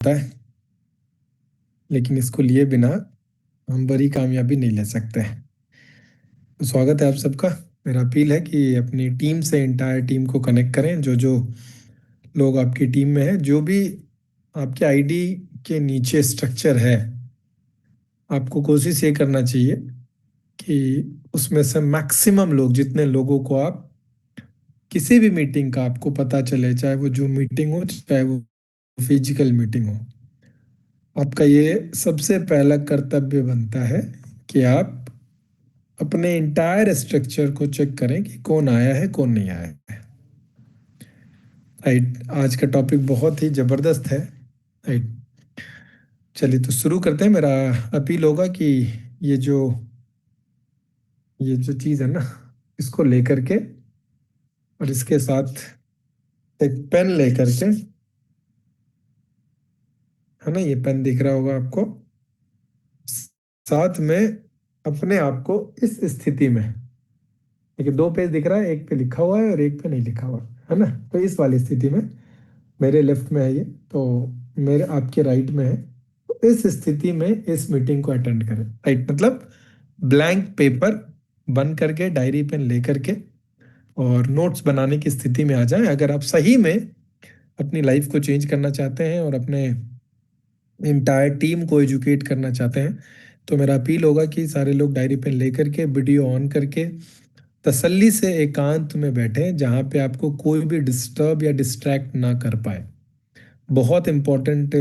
है, लेकिन इसको लिए बिना हम बड़ी कामयाबी नहीं ले सकते। तो स्वागत है आप सबका। मेरा अपील है कि अपनी टीम से इंटायर टीम को कनेक्ट करें। जो जो लोग आपकी टीम में हैं, जो भी आपके आईडी के नीचे स्ट्रक्चर है, आपको कोशिश ये करना चाहिए कि उसमें से मैक्सिमम लोग, जितने लोगों को आप किसी भी मीटिंग का आपको पता चले, चाहे वो जूम मीटिंग हो चाहे वो फिजिकल मीटिंग हो, आपका ये सबसे पहला कर्तव्य बनता है कि आप अपने इंटायर स्ट्रक्चर को चेक करें कि कौन आया है कौन नहीं आया है। राइट, आज का टॉपिक बहुत ही जबरदस्त है। राइट, चलिए तो शुरू करते हैं। मेरा अपील होगा कि ये जो ये जो चीज़ है ना, इसको लेकर के और इसके साथ एक पेन लेकर के, है ना, ये पेन दिख रहा होगा आपको, साथ में अपने आप को इस स्थिति में, देखिए दो पेज दिख रहा है, एक पे लिखा हुआ है और एक पे नहीं लिखा हुआ है ना, तो इस वाली स्थिति में मेरे लेफ्ट में है ये, तो मेरे आपके राइट में है। तो इस स्थिति में इस मीटिंग को अटेंड करें। राइट, मतलब ब्लैंक पेपर बन करके, डायरी पेन लेकर के और नोट्स बनाने की स्थिति में आ जाएं। अगर आप सही में अपनी लाइफ को चेंज करना चाहते हैं और अपने इंटायर टीम को एजुकेट करना चाहते हैं, तो मेरा अपील होगा कि सारे लोग डायरी पेन लेकर के, वीडियो ऑन करके, तसल्ली से एकांत में बैठें जहाँ पे आपको कोई भी डिस्टर्ब या डिस्ट्रैक्ट ना कर पाए। बहुत इम्पोर्टेंट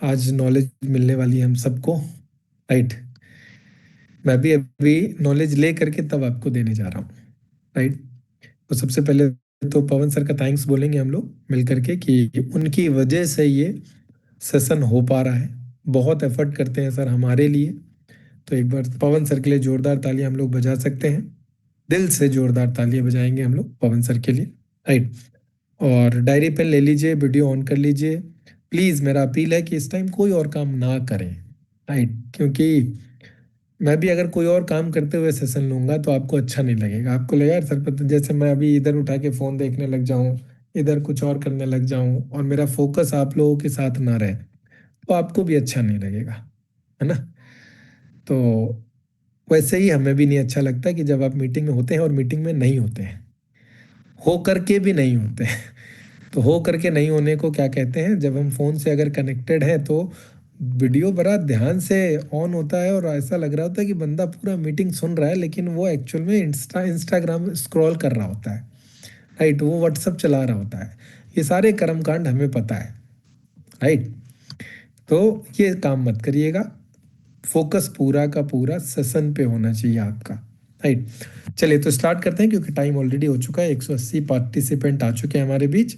आज नॉलेज मिलने वाली है हम सबको। राइट, मैं भी अभी नॉलेज ले करके तब आपको देने जा रहा हूँ। राइट, तो सबसे पहले तो पवन सर का थैंक्स बोलेंगे हम लोग मिल करके कि उनकी वजह से ये सेशन हो पा रहा है। बहुत एफर्ट करते हैं सर हमारे लिए। तो एक बार पवन सर के लिए जोरदार तालियां हम लोग बजा सकते हैं। दिल से जोरदार तालियां बजाएंगे हम लोग पवन सर के लिए। राइट, और डायरी पेन ले लीजिए, वीडियो ऑन कर लीजिए। प्लीज़ मेरा अपील है कि इस टाइम कोई और काम ना करें। राइट, क्योंकि मैं भी अगर कोई और काम करते हुए सेशन लूंगा तो आपको अच्छा नहीं लगेगा। आपको लगेगा यार सर, पता जैसे मैं अभी इधर उठा के फ़ोन देखने लग जाऊं, इधर कुछ और करने लग जाऊं और मेरा फोकस आप लोगों के साथ ना रहे, तो आपको भी अच्छा नहीं लगेगा, है ना। तो वैसे ही हमें भी नहीं अच्छा लगता कि जब आप मीटिंग में होते हैं और मीटिंग में नहीं होते हैं, हो करके भी नहीं होते हैं। तो हो करके नहीं होने को क्या कहते हैं? जब हम फोन से अगर कनेक्टेड है तो वीडियो बड़ा ध्यान से ऑन होता है और ऐसा लग रहा होता है कि बंदा पूरा मीटिंग सुन रहा है, लेकिन वो एक्चुअल में इंस्टाग्राम स्क्रॉल कर रहा होता है। राइट, वो व्हाट्सअप चला रहा होता है। ये सारे कर्मकांड हमें पता है। राइट, तो ये काम मत करिएगा। फोकस पूरा का पूरा सेशन पे होना चाहिए आपका। राइट, चलिए तो स्टार्ट करते हैं क्योंकि टाइम ऑलरेडी हो चुका है। 180 पार्टिसिपेंट आ चुके हैं हमारे बीच।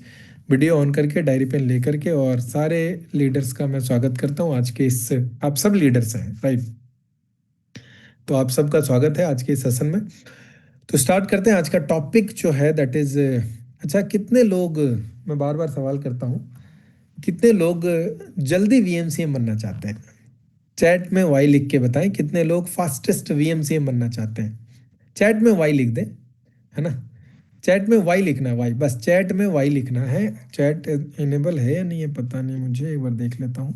वीडियो ऑन करके, डायरी पेन लेकर के, और सारे लीडर्स का मैं स्वागत करता हूं आज के इस, आप सब लीडर्स हैं। राइट, तो आप सबका स्वागत है आज के इस सेशन में। तो स्टार्ट करते हैं। आज का टॉपिक जो है दैट इज, अच्छा कितने लोग, मैं बार बार सवाल करता हूं, कितने लोग जल्दी वीएमसीएम बनना चाहते हैं? चैट में वाई लिख के बताएं कितने लोग फास्टेस्ट वीएमसीएम बनना चाहते हैं। चैट में वाई लिख दें, है ना। चैट में वाई लिखना है, वाई, बस चैट में वाई लिखना है। चैट इनेबल है या नहीं है पता नहीं मुझे, एक बार देख लेता हूँ,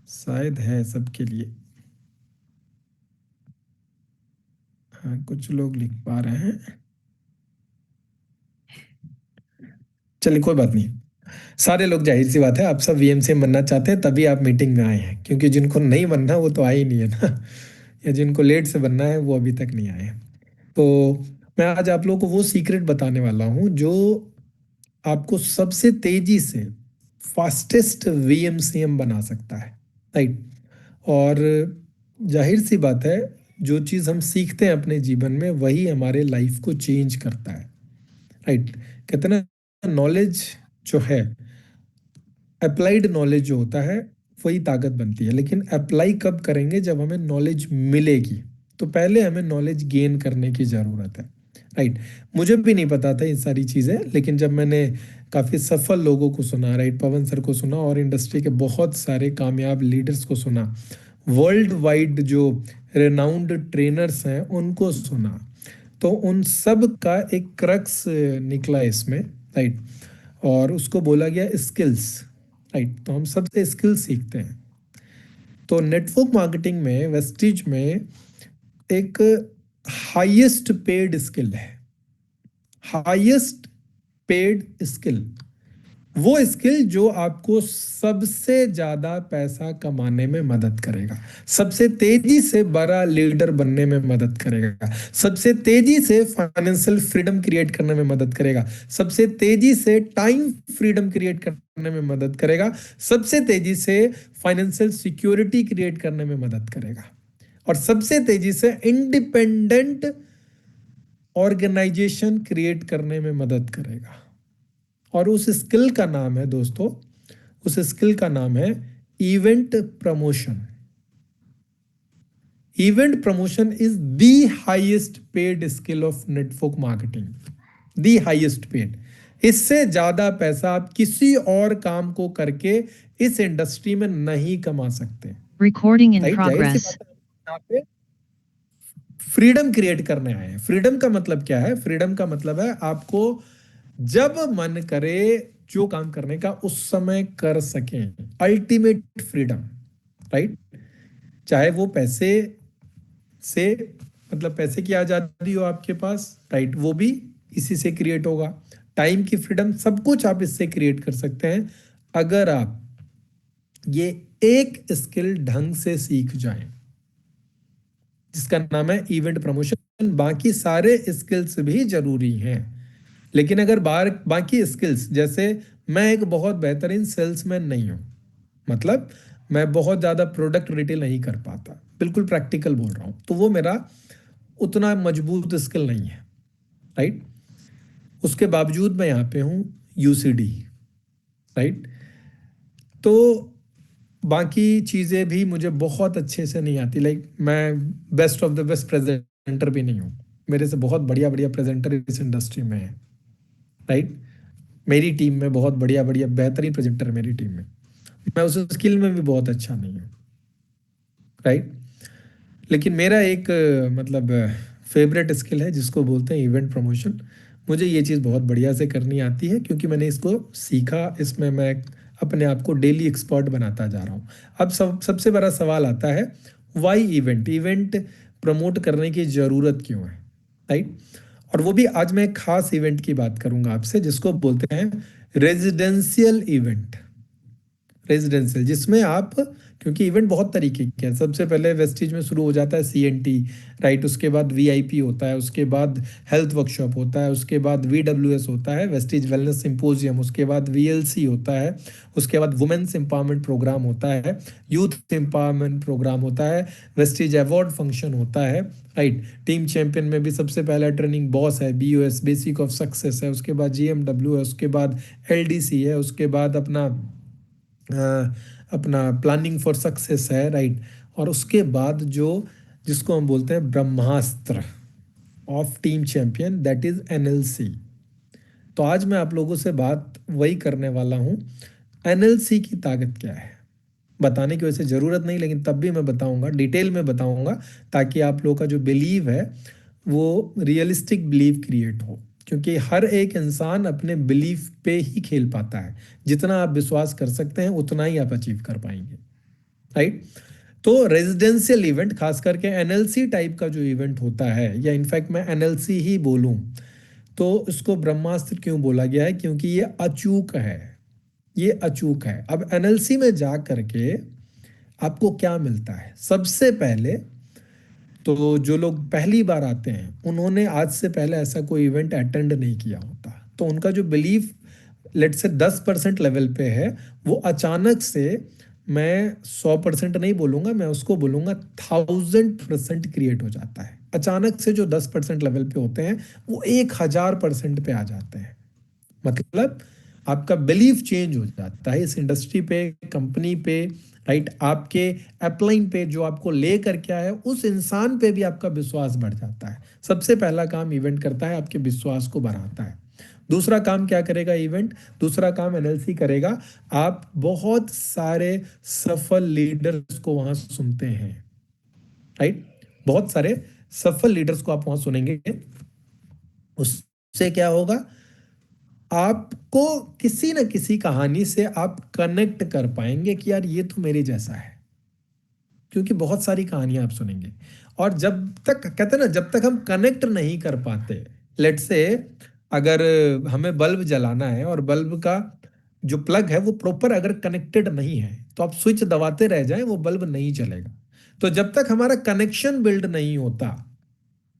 शायद है सबके लिए। हाँ, कुछ लोग लिख पा रहे हैं। चलिए कोई बात नहीं, सारे लोग, जाहिर सी बात है आप सब वीएमसीएम बनना चाहते हैं तभी आप मीटिंग में आए हैं, क्योंकि जिनको नहीं बनना वो तो आए ही नहीं है ना। या जिनको लेट से बनना है वो अभी तक नहीं आए हैं। तो मैं आज आप लोगों को वो सीक्रेट बताने वाला हूँ जो आपको सबसे तेजी से फास्टेस्ट वीएमसीएम बना सकता है। राइट, और जाहिर सी बात है, जो चीज़ हम सीखते हैं अपने जीवन में वही हमारे लाइफ को चेंज करता है। राइट, कहते हैं ना, नॉलेज जो है, अप्लाइड नॉलेज जो होता है वही ताकत बनती है। लेकिन अप्लाई कब करेंगे? जब हमें नॉलेज मिलेगी। तो पहले हमें नॉलेज गेन करने की ज़रूरत है। राइट, मुझे भी नहीं पता था ये सारी चीज़ें, लेकिन जब मैंने काफ़ी सफल लोगों को सुना, राइट, पवन सर को सुना और इंडस्ट्री के बहुत सारे कामयाब लीडर्स को सुना, वर्ल्ड वाइड जो रेनाउंड ट्रेनर्स हैं उनको सुना, तो उन सब का एक क्रक्स निकला इसमें। राइट, और उसको बोला गया स्किल्स। राइट। तो हम सबसे स्किल सीखते हैं। तो नेटवर्क मार्केटिंग में वेस्टिज में एक हाईएस्ट पेड स्किल है। हाईएस्ट पेड स्किल, वो स्किल जो आपको सबसे ज्यादा पैसा कमाने में मदद करेगा, सबसे तेजी से बड़ा लीडर बनने में मदद करेगा, सबसे तेजी से फाइनेंशियल फ्रीडम क्रिएट करने में मदद करेगा, सबसे तेजी से टाइम फ्रीडम क्रिएट करने में मदद करेगा, सबसे तेजी से फाइनेंशियल सिक्योरिटी क्रिएट करने में मदद करेगा, और सबसे तेजी से इंडिपेंडेंट ऑर्गेनाइजेशन क्रिएट करने में मदद करेगा। और उस स्किल का नाम है दोस्तों, उस स्किल का नाम है event promotion. Event promotion is the highest paid skill of network marketing, the highest paid. इससे ज्यादा पैसा आप किसी और काम को करके इस इंडस्ट्री में नहीं कमा सकते। रिकॉर्डिंग इन राइट, जाहिर सी प्रोग्रेस। बात है, यहाँ पे फ्रीडम क्रिएट करने आए हैं। फ्रीडम का मतलब क्या है? फ्रीडम का मतलब है आपको जब मन करे जो काम करने का उस समय कर सकें, अल्टीमेट फ्रीडम। राइट, चाहे वो पैसे से, मतलब पैसे की आजादी हो आपके पास, राइट, वो भी इसी से क्रिएट होगा। टाइम की फ्रीडम, सब कुछ आप इससे क्रिएट कर सकते हैं अगर आप ये एक स्किल ढंग से सीख जाएं, जिसका नाम है इवेंट प्रमोशन। बाकी सारे स्किल्स भी जरूरी हैं, लेकिन अगर बाकी स्किल्स, जैसे मैं एक बहुत बेहतरीन सेल्समैन नहीं हूं, मतलब मैं बहुत ज्यादा प्रोडक्ट रिटेल नहीं कर पाता, बिल्कुल प्रैक्टिकल बोल रहा हूं, तो वो मेरा उतना मजबूत स्किल नहीं है। राइट, उसके बावजूद मैं यहाँ पे हूँ यूसीडी। राइट, तो बाकी चीज़ें भी मुझे बहुत अच्छे से नहीं आती, लाइक मैं best of the best presenter भी नहीं हूँ, मेरे से बहुत बढ़िया बढ़िया प्रेजेंटर इस इंडस्ट्री में है। राइट, मेरी टीम में बहुत बढ़िया बढ़िया बेहतरीन प्रेजेंटर है मेरी टीम में, मैं उस स्किल में भी बहुत अच्छा नहीं हूँ। राइट, लेकिन मेरा एक मतलब फेवरेट स्किल है जिसको बोलते हैं इवेंट प्रमोशन। मुझे ये चीज़ बहुत बढ़िया से करनी आती है क्योंकि मैंने इसको सीखा, इसमें मैं अपने आप को डेली एक्सपर्ट बनाता जा रहा हूँ। अब सबसे बड़ा सवाल आता है, वाई इवेंट, इवेंट प्रमोट करने की ज़रूरत क्यों है? राइट, और वो भी आज मैं एक खास इवेंट की बात करूंगा आपसे जिसको बोलते हैं रेजिडेंशियल इवेंट। रेजिडेंशियल, जिसमें आप, क्योंकि इवेंट बहुत तरीके के हैं, सबसे पहले वेस्टिज में शुरू हो जाता है सीएनटी। राइट, उसके बाद वीआईपी होता है, उसके बाद हेल्थ वर्कशॉप होता है, उसके बाद वीडब्ल्यूएस होता है, वेस्टिज वेलनेस सिंपोजियम, उसके बाद वीएलसी होता है, उसके बाद वुमेन्स एम्पावरमेंट प्रोग्राम होता है, यूथ एम्पावरमेंट प्रोग्राम होता है, वेस्टिज अवार्ड फंक्शन होता है। राइट, टीम चैंपियन में भी सबसे पहला ट्रेनिंग बॉस है, बीओएस बेसिक ऑफ सक्सेस है, उसके बाद जीएमडब्ल्यू है, उसके बाद एलडीसी है, उसके बाद अपना प्लानिंग फॉर सक्सेस है। राइट, और उसके बाद जो, जिसको हम बोलते हैं ब्रह्मास्त्र of team champion, that is NLC. तो आज मैं आप लोगों से बात वही करने वाला हूं, एनएलसी की ताकत क्या है। बताने की वैसे ज़रूरत नहीं, लेकिन तब भी मैं बताऊंगा, डिटेल में बताऊंगा, ताकि आप लोगों का जो बिलीव है वो रियलिस्टिक बिलीव क्रिएट हो। क्योंकि हर एक इंसान अपने बिलीफ पे ही खेल पाता है, जितना आप विश्वास कर सकते हैं उतना ही आप अचीव कर पाएंगे। राइट, तो रेजिडेंशियल इवेंट, खास करके एनएलसी टाइप का जो इवेंट होता है, या इनफैक्ट मैं एनएलसी ही बोलूं, तो इसको ब्रह्मास्त्र क्यों बोला गया है? क्योंकि ये अचूक है, ये अचूक है। अब एनएलसी में जा करके आपको क्या मिलता है? सबसे पहले तो जो लोग पहली बार आते हैं, उन्होंने आज से पहले ऐसा कोई इवेंट अटेंड नहीं किया होता, तो उनका जो बिलीफ लेट से 10% लेवल पे है, वो अचानक से, मैं 100% नहीं बोलूंगा, मैं उसको बोलूंगा 1000% क्रिएट हो जाता है। अचानक से जो 10% लेवल पे होते हैं, वो 1000% पे आ जाते हैं। मतलब आपका बिलीफ चेंज हो जाता है इस इंडस्ट्री पे, कंपनी पे। राइट, आपके अपलाइन पे, जो आपको ले करके आया है उस इंसान पे भी आपका विश्वास बढ़ जाता है। सबसे पहला काम इवेंट करता है, आपके विश्वास को बढ़ाता है। दूसरा काम क्या करेगा इवेंट? दूसरा काम एनएलसी करेगा, आप बहुत सारे सफल लीडर्स को वहां सुनते हैं। राइट, बहुत सारे सफल लीडर्स को आप वहां सुनेंगे। उससे क्या होगा? आपको किसी न किसी कहानी से आप कनेक्ट कर पाएंगे कि यार ये तो मेरे जैसा है, क्योंकि बहुत सारी कहानियां आप सुनेंगे। और जब तक कहते हैं ना, जब तक हम कनेक्ट नहीं कर पाते, लेट से अगर हमें बल्ब जलाना है और बल्ब का जो प्लग है वो प्रॉपर अगर कनेक्टेड नहीं है, तो आप स्विच दबाते रह जाएं, वो बल्ब नहीं चलेगा। तो जब तक हमारा कनेक्शन बिल्ड नहीं होता,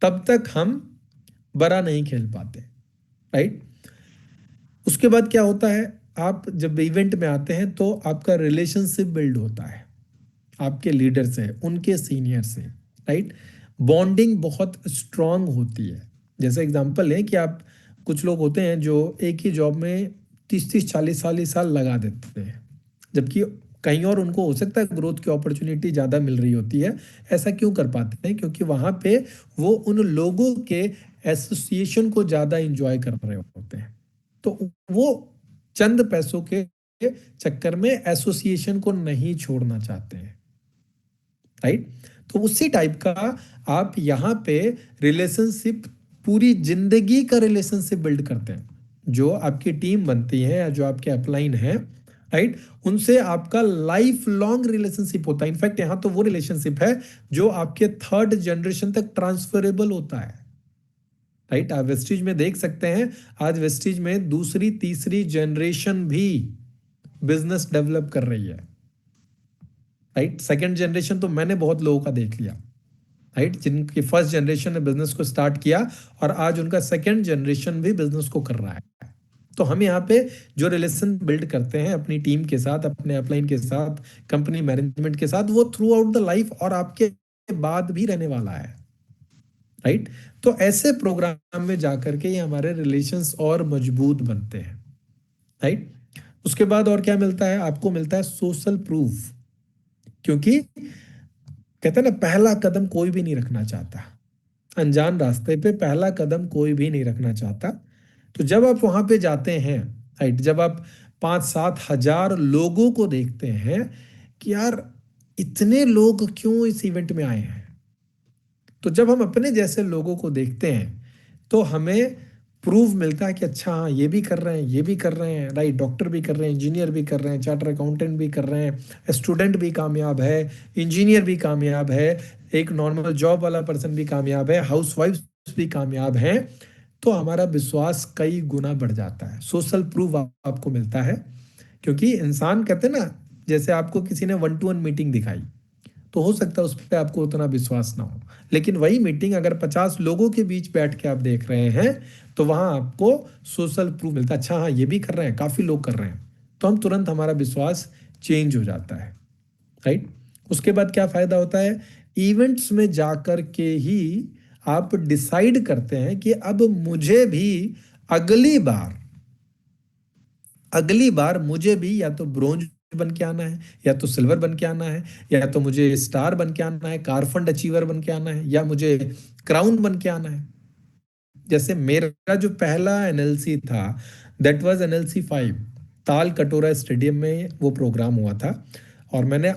तब तक हम बड़ा नहीं खेल पाते, राइट। उसके बाद क्या होता है, आप जब इवेंट में आते हैं तो आपका रिलेशनशिप बिल्ड होता है आपके लीडर से, उनके सीनियर से, राइट। बॉन्डिंग बहुत स्ट्रांग होती है। जैसे एग्जांपल है कि आप, कुछ लोग होते हैं जो एक ही जॉब में 30-30 40 साल लगा देते हैं, जबकि कहीं और उनको हो सकता है ग्रोथ की अपॉर्चुनिटी ज़्यादा मिल रही होती है। ऐसा क्यों कर पाते हैं? क्योंकि वहाँ पे वो उन लोगों के एसोसिएशन को ज़्यादा इंजॉय कर रहे होते हैं। तो वो चंद पैसों के चक्कर में एसोसिएशन को नहीं छोड़ना चाहते हैं, राइट। तो उसी टाइप का आप यहाँ पे रिलेशनशिप, पूरी जिंदगी का रिलेशनशिप बिल्ड करते हैं। जो आपकी टीम बनती है या जो आपके अपलाइन है, राइट, उनसे आपका लाइफ लॉन्ग रिलेशनशिप होता है। इनफैक्ट यहाँ तो वो रिलेशनशिप है जो आपके थर्ड जनरेशन तक ट्रांसफरेबल होता है, राइट। आप वेस्टिज में देख सकते हैं, आज वेस्टिज में दूसरी तीसरी जनरेशन भी बिजनेस डेवलप कर रही है, राइट। सेकंड जनरेशन तो मैंने बहुत लोगों का देख लिया, राइट, जिनकी फर्स्ट जनरेशन ने बिजनेस को स्टार्ट किया और आज उनका सेकंड जनरेशन भी बिजनेस को कर रहा है। तो हम यहाँ पे जो रिलेशन बिल्ड करते हैं अपनी टीम के साथ, अपने अपलाइन के साथ, कंपनी मैनेजमेंट के साथ, वो थ्रू आउट द लाइफ और आपके बाद भी रहने वाला है, राइट। तो ऐसे प्रोग्राम में जाकर के ये हमारे रिलेशंस और मजबूत बनते हैं, राइट। उसके बाद और क्या मिलता है आपको? मिलता है सोशल प्रूफ। क्योंकि कहते हैं ना, पहला कदम कोई भी नहीं रखना चाहता, अनजान रास्ते पे पहला कदम कोई भी नहीं रखना चाहता। तो जब आप वहां पे जाते हैं, राइट, जब आप 5-7 हजार लोगों को देखते हैं कि यार इतने लोग क्यों इस इवेंट में आए हैं, तो जब हम अपने जैसे लोगों को देखते हैं तो हमें प्रूफ मिलता है कि अच्छा हाँ, ये भी कर रहे हैं, ये भी कर रहे हैं, राइट, डॉक्टर भी कर रहे हैं, इंजीनियर भी कर रहे हैं, चार्टर अकाउंटेंट भी कर रहे हैं, स्टूडेंट भी कामयाब है, इंजीनियर भी कामयाब है, एक नॉर्मल जॉब वाला पर्सन भी कामयाब है, हाउस वाइफ भी कामयाब है। तो हमारा विश्वास कई गुना बढ़ जाता है, सोशल प्रूफ आपको मिलता है। क्योंकि इंसान कहते हैं ना, जैसे आपको किसी ने 1-to-1 मीटिंग दिखाई, तो हो सकता है उस पर आपको उतना विश्वास ना हो, लेकिन वही मीटिंग अगर 50 लोगों के बीच बैठ के आप देख रहे हैं, तो वहां आपको सोशल प्रूफ मिलता है, अच्छा हाँ ये भी कर रहे हैं, काफी लोग कर रहे हैं, तो हम तुरंत, हमारा विश्वास चेंज हो जाता है, राइट। उसके बाद क्या फायदा होता है? इवेंट्स में जाकर के ही आप डिसाइड करते हैं कि अब मुझे भी अगली बार अगली बार मुझे भी या तो ब्रोंज बन के आना है, या तो सिल्वर बन के आना है, या तो मुझे स्टार बन के आना है, कार फंड अचीवर बन के आना है, या मुझे क्राउन बन के आना है। जैसे मेरा जो पहला एनएलसी था, दैट वाज एनएलसी 5, ताल कटोरा स्टेडियम में वो प्रोग्राम हुआ था। और मैंने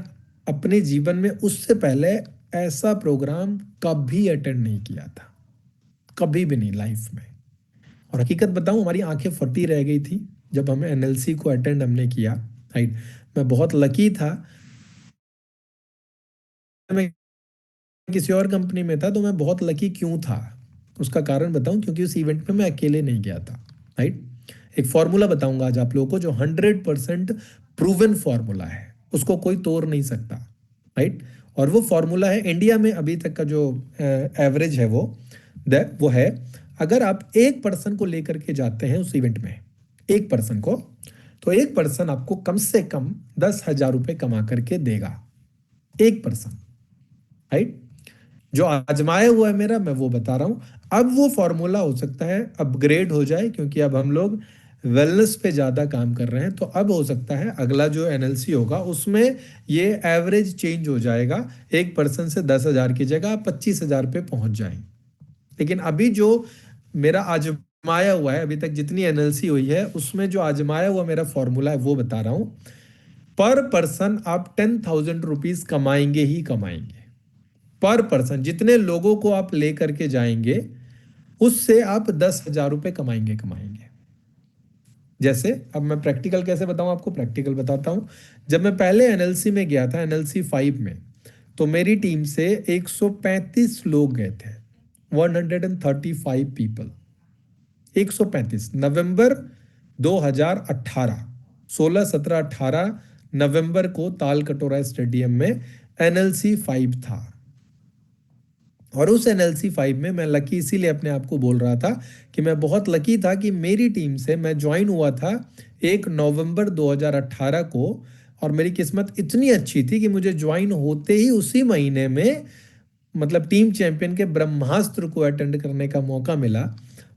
अपने जीवन में उससे पहले ऐसा प्रोग्राम कभी अटेंड नहीं किया था, कभी भी नहीं लाइफ में। और हकीकत बताऊं, हमारी आंखें फटी रह गई थी जब हमें एनएलसी को अटेंड हमने किया, राइट। मैं बहुत लकी था, मैं किसी और कंपनी में था, तो मैं बहुत लकी क्यों था उसका कारण बताऊं, क्योंकि उस इवेंट में मैं अकेले नहीं गया था, राइट। एक फॉर्मूला बताऊंगा आज आप लोगों को, जो 100% प्रूवन फॉर्मूला है, उसको कोई तोड़ नहीं सकता, राइट। और वो फॉर्मूला है, इंडिया में अभी तक का जो एवरेज है वो है, अगर आप एक पर्सन को लेकर के जाते हैं उस इवेंट में, एक पर्सन को, तो एक पर्सन आपको कम से कम 10,000 रुपये कमा करके देगा, एक पर्सन, राइट। जो आजमाया हुआ है मेरा, मैं वो बता रहा हूं। अब वो फॉर्मूला हो सकता है अपग्रेड हो जाए, क्योंकि अब हम लोग वेलनेस पे ज्यादा काम कर रहे हैं, तो अब हो सकता है अगला जो एनएलसी होगा उसमें ये एवरेज चेंज हो जाएगा, एक पर्सन से 10,000 की जगह 25,000 पे पहुंच जाए। लेकिन अभी जो मेरा आजमाया हुआ है, अभी तक जितनी एनएलसी हुई है उसमें जो आजमाया हुआ मेरा फॉर्मूला है वो बता रहा हूं। पर पर्सन आप 10,000 रुपीज कमाएंगे ही कमाएंगे, पर पर्सन, जितने लोगों को आप लेकर के जाएंगे उससे आप 10,000 रुपये कमाएंगे कमाएंगे। जैसे अब मैं प्रैक्टिकल कैसे बताऊं आपको, प्रैक्टिकल बताता हूं। जब मैं पहले एनएलसी में गया था, एनएलसी 5 में, तो मेरी टीम से 135 लोग गए थे, 135 पीपल। 135 नवंबर 2018, 16 17 18 नवंबर को ताल कटोरा स्टेडियम में एनएलसी 5 था। और उस एनएलसी 5 में मैं लकी इसीलिए अपने आप को बोल रहा था कि मैं बहुत लकी था कि मेरी टीम से मैं ज्वाइन हुआ था 1 नवंबर 2018 को। और मेरी किस्मत इतनी अच्छी थी कि मुझे ज्वाइन होते ही उसी महीने में मतलब टीम चैंपियन के ब्रह्मास्त्र को अटेंड करने का मौका मिला।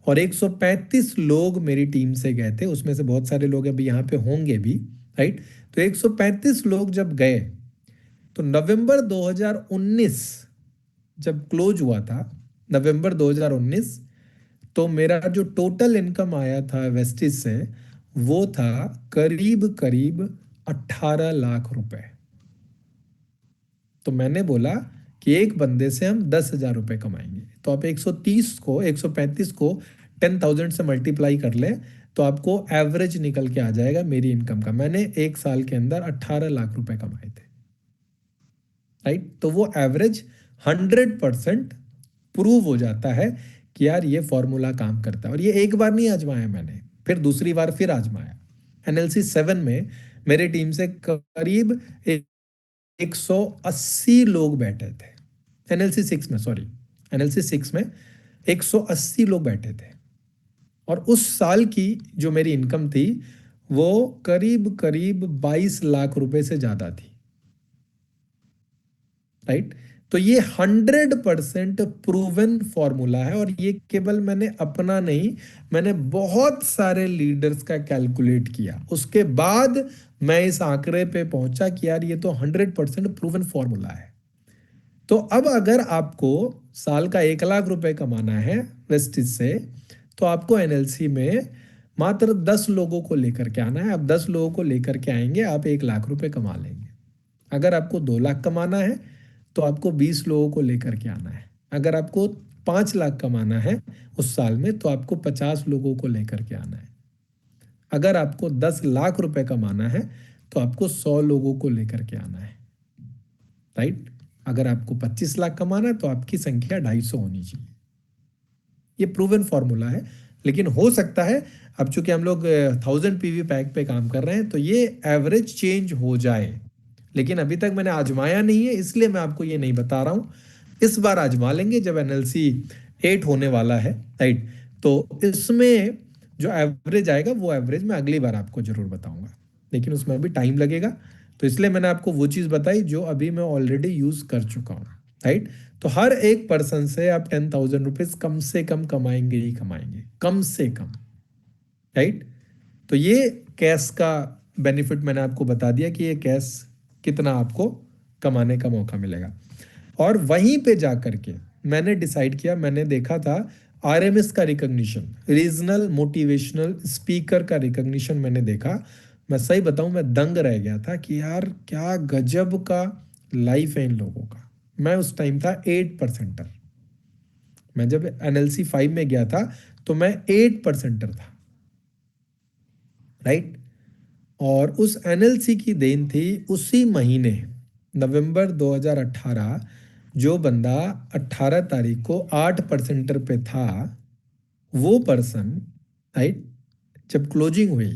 और 135 लोग मेरी टीम से गए थे, उसमें से बहुत सारे लोग अभी यहाँ पे होंगे भी, राइट। तो 135 लोग जब गए, तो नवंबर 2019 जब क्लोज हुआ था, नवंबर 2019, तो मेरा जो टोटल इनकम आया था वेस्टिज से, वो था करीब करीब 18 लाख रुपए। तो मैंने बोला कि एक बंदे से हम 10,000 रुपए कमाएंगे। तो आप 130 को 135 को 10,000 से मल्टीप्लाई कर ले, तो आपको एवरेज निकल के आ जाएगा मेरी इनकम का। मैंने एक साल के अंदर 18 लाख रुपए कमाए थे, राइट। तो वो एवरेज 100% प्रूव हो जाता है कि यार ये फॉर्मूला काम करता है। और ये एक बार नहीं आजमाया मैंने, फिर दूसरी बार फिर आजमाया। एनएलसी 7 में मेरे टीम से करीब 180 लोग बैठे थे। एनएलसी 6 में, सॉरी, एनएलसी 6 में 180 लोग बैठे थे। और उस साल की जो मेरी इनकम थी, वो करीब करीब 22 लाख रुपए से ज्यादा थी, राइट। तो ये 100% प्रूवन फॉर्मूला है। और ये केवल मैंने अपना नहीं, मैंने बहुत सारे लीडर्स का कैलकुलेट किया, उसके बाद मैं इस आंकड़े पे पहुंचा कि यार ये तो 100% प्रूवन फॉर्मूला है। तो अब अगर आपको साल का 1 लाख रुपए कमाना है वेस्टिज से, तो आपको एनएलसी में मात्र 10 लोगों को लेकर के आना है। आप 10 लोगों को लेकर के आएंगे, आप 1 लाख रुपए कमा लेंगे। अगर आपको 2 लाख कमाना है, तो आपको 20 लोगों को लेकर के आना है। अगर आपको 5 लाख कमाना है उस साल में, तो आपको 50 लोगों को लेकर के आना है। अगर आपको 10 लाख रुपए कमाना है, तो आपको 100 लोगों को लेकर के आना है, राइट। अगर आपको 25 लाख कमाना है, तो आपकी संख्या 250 होनी चाहिए। ये प्रूवन फॉर्मूला है। लेकिन हो सकता है, अब चूंकि हम लोग 1000 पीवी पैक पे काम कर रहे हैं, तो ये एवरेज चेंज हो जाए। लेकिन अभी तक मैंने आजमाया नहीं है, इसलिए मैं आपको ये नहीं बता रहा हूँ। इस बार आजमा लेंगे जब एनएलसी 8 होने वाला है, राइट। तो इसमें जो एवरेज आएगा, वो एवरेज मैं अगली बार आपको जरूर बताऊंगा, लेकिन उसमें अभी टाइम लगेगा। तो इसलिए मैंने आपको वो चीज़ बताई जो अभी मैं ऑलरेडी यूज़ कर चुका हूँ, राइट। तो हर एक पर्सन से आप 10,000 रुपीज कम से कम कमाएंगे ही कमाएंगे, कम से कम, राइट। तो ये कैश का बेनिफिट मैंने आपको बता दिया कि ये कैश कितना आपको कमाने का मौका मिलेगा। और वहीं पे जाकर के मैंने डिसाइड किया, मैंने देखा था आरएमएस का रिकॉग्निशन, रीजनल मोटिवेशनल स्पीकर का रिकॉग्निशन मैंने देखा। मैं सही बताऊं, मैं दंग रह गया था कि यार क्या गजब का लाइफ है इन लोगों का। मैं उस टाइम था 8%। मैं जब एनएलसी 5 में गया था, तो मैं 8% था, राइट। और उस एनएलसी की देन थी उसी महीने नवंबर 2018, जो बंदा 18 तारीख को 8% पे था, वो पर्सन, राइट, जब क्लोजिंग हुई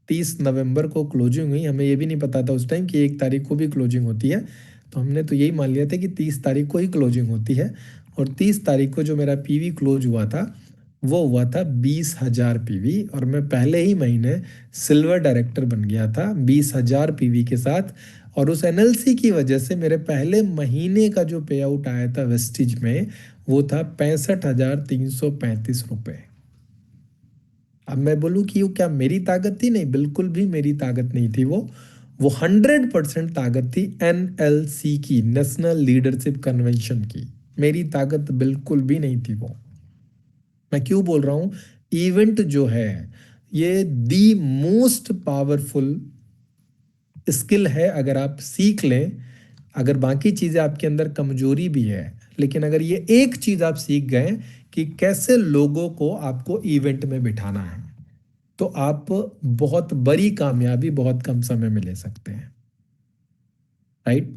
30 नवंबर को क्लोजिंग हुई, हमें ये भी नहीं पता था उस टाइम कि 1 तारीख को भी क्लोजिंग होती है। तो हमने तो यही मान लिया था कि 30 तारीख को ही क्लोजिंग होती है। और 30 तारीख को जो मेरा पीवी क्लोज हुआ था, वो हुआ था 20,000 पीवी। और मैं पहले ही महीने सिल्वर डायरेक्टर बन गया था 20,000 पीवी के साथ। और उस एनएलसी की वजह से मेरे पहले महीने का जो पे आउट आया था वेस्टिज में, वो था 65,335 रुपये। अब मैं बोलूं कि वो क्या मेरी ताकत थी? नहीं, बिल्कुल भी मेरी ताकत नहीं थी वो 100% ताकत थी एनएलसी की, नेशनल लीडरशिप कन्वेंशन की। मेरी ताकत बिल्कुल भी नहीं थी वो। मैं क्यों बोल रहा हूं, इवेंट जो है ये दी मोस्ट पावरफुल स्किल है। अगर आप सीख लें, अगर बाकी चीजें आपके अंदर कमजोरी भी है, लेकिन अगर ये एक चीज आप सीख गए कि कैसे लोगों को आपको इवेंट में बिठाना है, तो आप बहुत बड़ी कामयाबी बहुत कम समय में ले सकते हैं, राइट।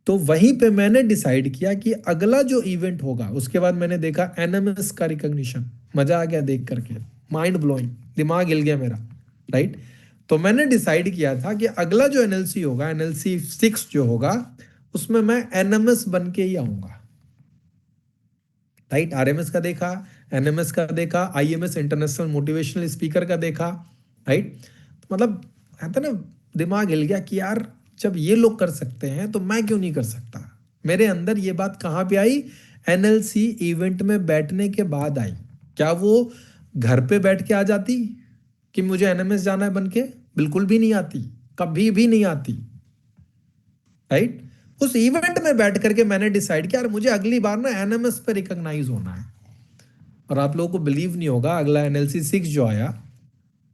तो वहीं पे मैंने डिसाइड किया कि अगला जो इवेंट होगा, उसके बाद मैंने देखा एनएमएस का रिकॉग्निशन, मजा आ गया देख करके, माइंड ब्लोइंग, दिमाग हिल गया मेरा, राइट। तो मैंने डिसाइड किया था कि अगला जो एनएलसी होगा, एनएलसी 6 जो होगा, उसमें मैं एनएमएस बन के ही आऊंगा, राइट। आरएमएस का देखा, एनएमएस का देखा, आईएमएस इंटरनेशनल मोटिवेशनल स्पीकर का देखा, राइट। मतलब कहते ना, दिमाग हिल गया कि यार जब ये लोग कर सकते हैं तो मैं क्यों नहीं कर सकता। मेरे अंदर ये बात कहाँ पे आई, एनएलसी इवेंट में बैठने के बाद आई। क्या वो घर पे बैठ के आ जाती कि मुझे एनएमएस जाना है बन के? बिल्कुल भी नहीं आती, कभी भी नहीं आती, राइट। उस इवेंट में बैठ करके मैंने डिसाइड किया यार मुझे अगली बार ना एनएमएस पे रिकॉग्नाइज होना है। और आप लोगों को बिलीव नहीं होगा, अगला एनएलसी 6 जो आया,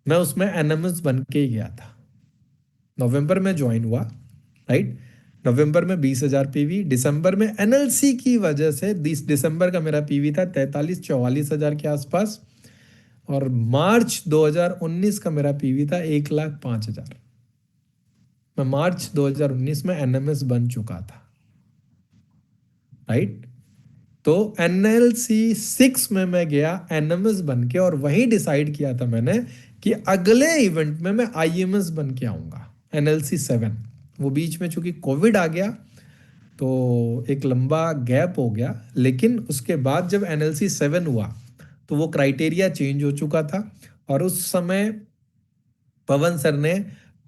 मैं उसमें एनएमएस बन के ही गया था। नवंबर में ज्वाइन हुआ, राइट। नवंबर में 20,000 पीवी, दिसंबर में एनएलसी की वजह से दिसंबर का मेरा पीवी था 43-44 हजार के आसपास, और मार्च 2019 का मेरा पीवी था 1,05,000। मैं मार्च 2019 में एनएमएस बन चुका था, राइट। तो एनएलसी 6 में मैं गया एनएमएस बन के, और वहीं डिसाइड किया था मैंने कि अगले इवेंट में मैं आईएमएस बन के आऊंगा, एनएलसी 7। वो बीच में चूंकि कोविड आ गया तो एक लंबा गैप हो गया, लेकिन उसके बाद जब एनएलसी 7 हुआ तो वो क्राइटेरिया चेंज हो चुका था। और उस समय पवन सर ने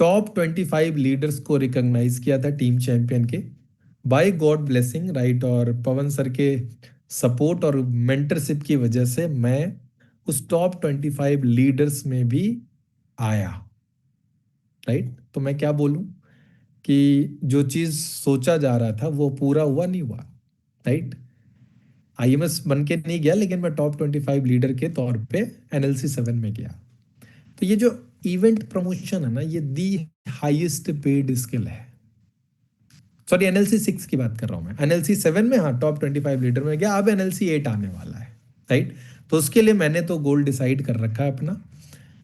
टॉप 25 लीडर्स को रिकॉग्नाइज किया था टीम चैंपियन के, बाय गॉड ब्लेसिंग, राइट। और पवन सर के सपोर्ट और मेंटरशिप की वजह से मैं उस टॉप 25 लीडर्स में भी आया, राइट। तो मैं क्या बोलूं कि जो चीज सोचा जा रहा था वो पूरा हुआ नहीं हुआ, राइट। आईएमएस बन के नहीं गया, लेकिन मैं टॉप 25 लीडर के तौर पे एनएलसी 7 में गया। तो ये जो इवेंट प्रमोशन है ना, ये दी हाईएस्ट पेड स्किल है। सॉरी, एनएलसी 6 की बात कर रहा हूं मैं। एनएलसी 7 में हाँ टॉप 25 लीडर में गया, अब एनएलसी 8 आने वाला है, राइट। तो उसके लिए मैंने तो गोल डिसाइड कर रखा है अपना।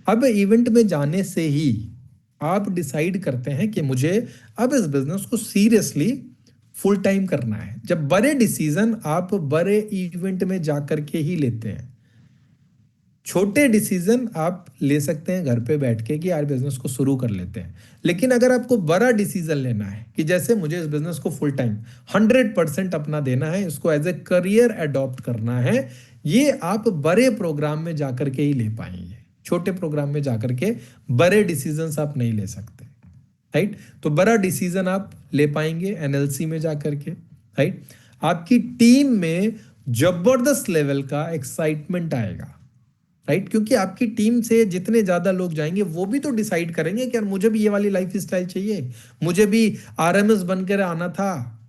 अब इवेंट में जाने से ही आप डिसाइड करते हैं कि मुझे अब इस बिजनेस को सीरियसली फुल टाइम करना है। जब बड़े डिसीजन आप बड़े इवेंट में जाकर के ही लेते हैं, छोटे डिसीजन आप ले सकते हैं घर पे बैठ के कि यार बिजनेस को शुरू कर लेते हैं। लेकिन अगर आपको बड़ा डिसीजन लेना है कि जैसे मुझे इस बिजनेस को फुल टाइम 100% अपना देना है, इसको एज ए करियर अडॉप्ट करना है, ये आप बड़े प्रोग्राम में जाकर के ही ले पाएंगे। छोटे प्रोग्राम में जाकर के बड़े डिसीजंस आप नहीं ले सकते, राइट। तो बड़ा डिसीजन आप ले पाएंगे एनएलसी में जाकर के, राइट। आपकी टीम में जबरदस्त लेवल का एक्साइटमेंट आएगा, राइट। क्योंकि आपकी टीम से जितने ज्यादा लोग जाएंगे वो भी तो डिसाइड करेंगे कि यार मुझे भी ये वाली लाइफ स्टाइल चाहिए, मुझे भी आरएमएस बनकर आना था,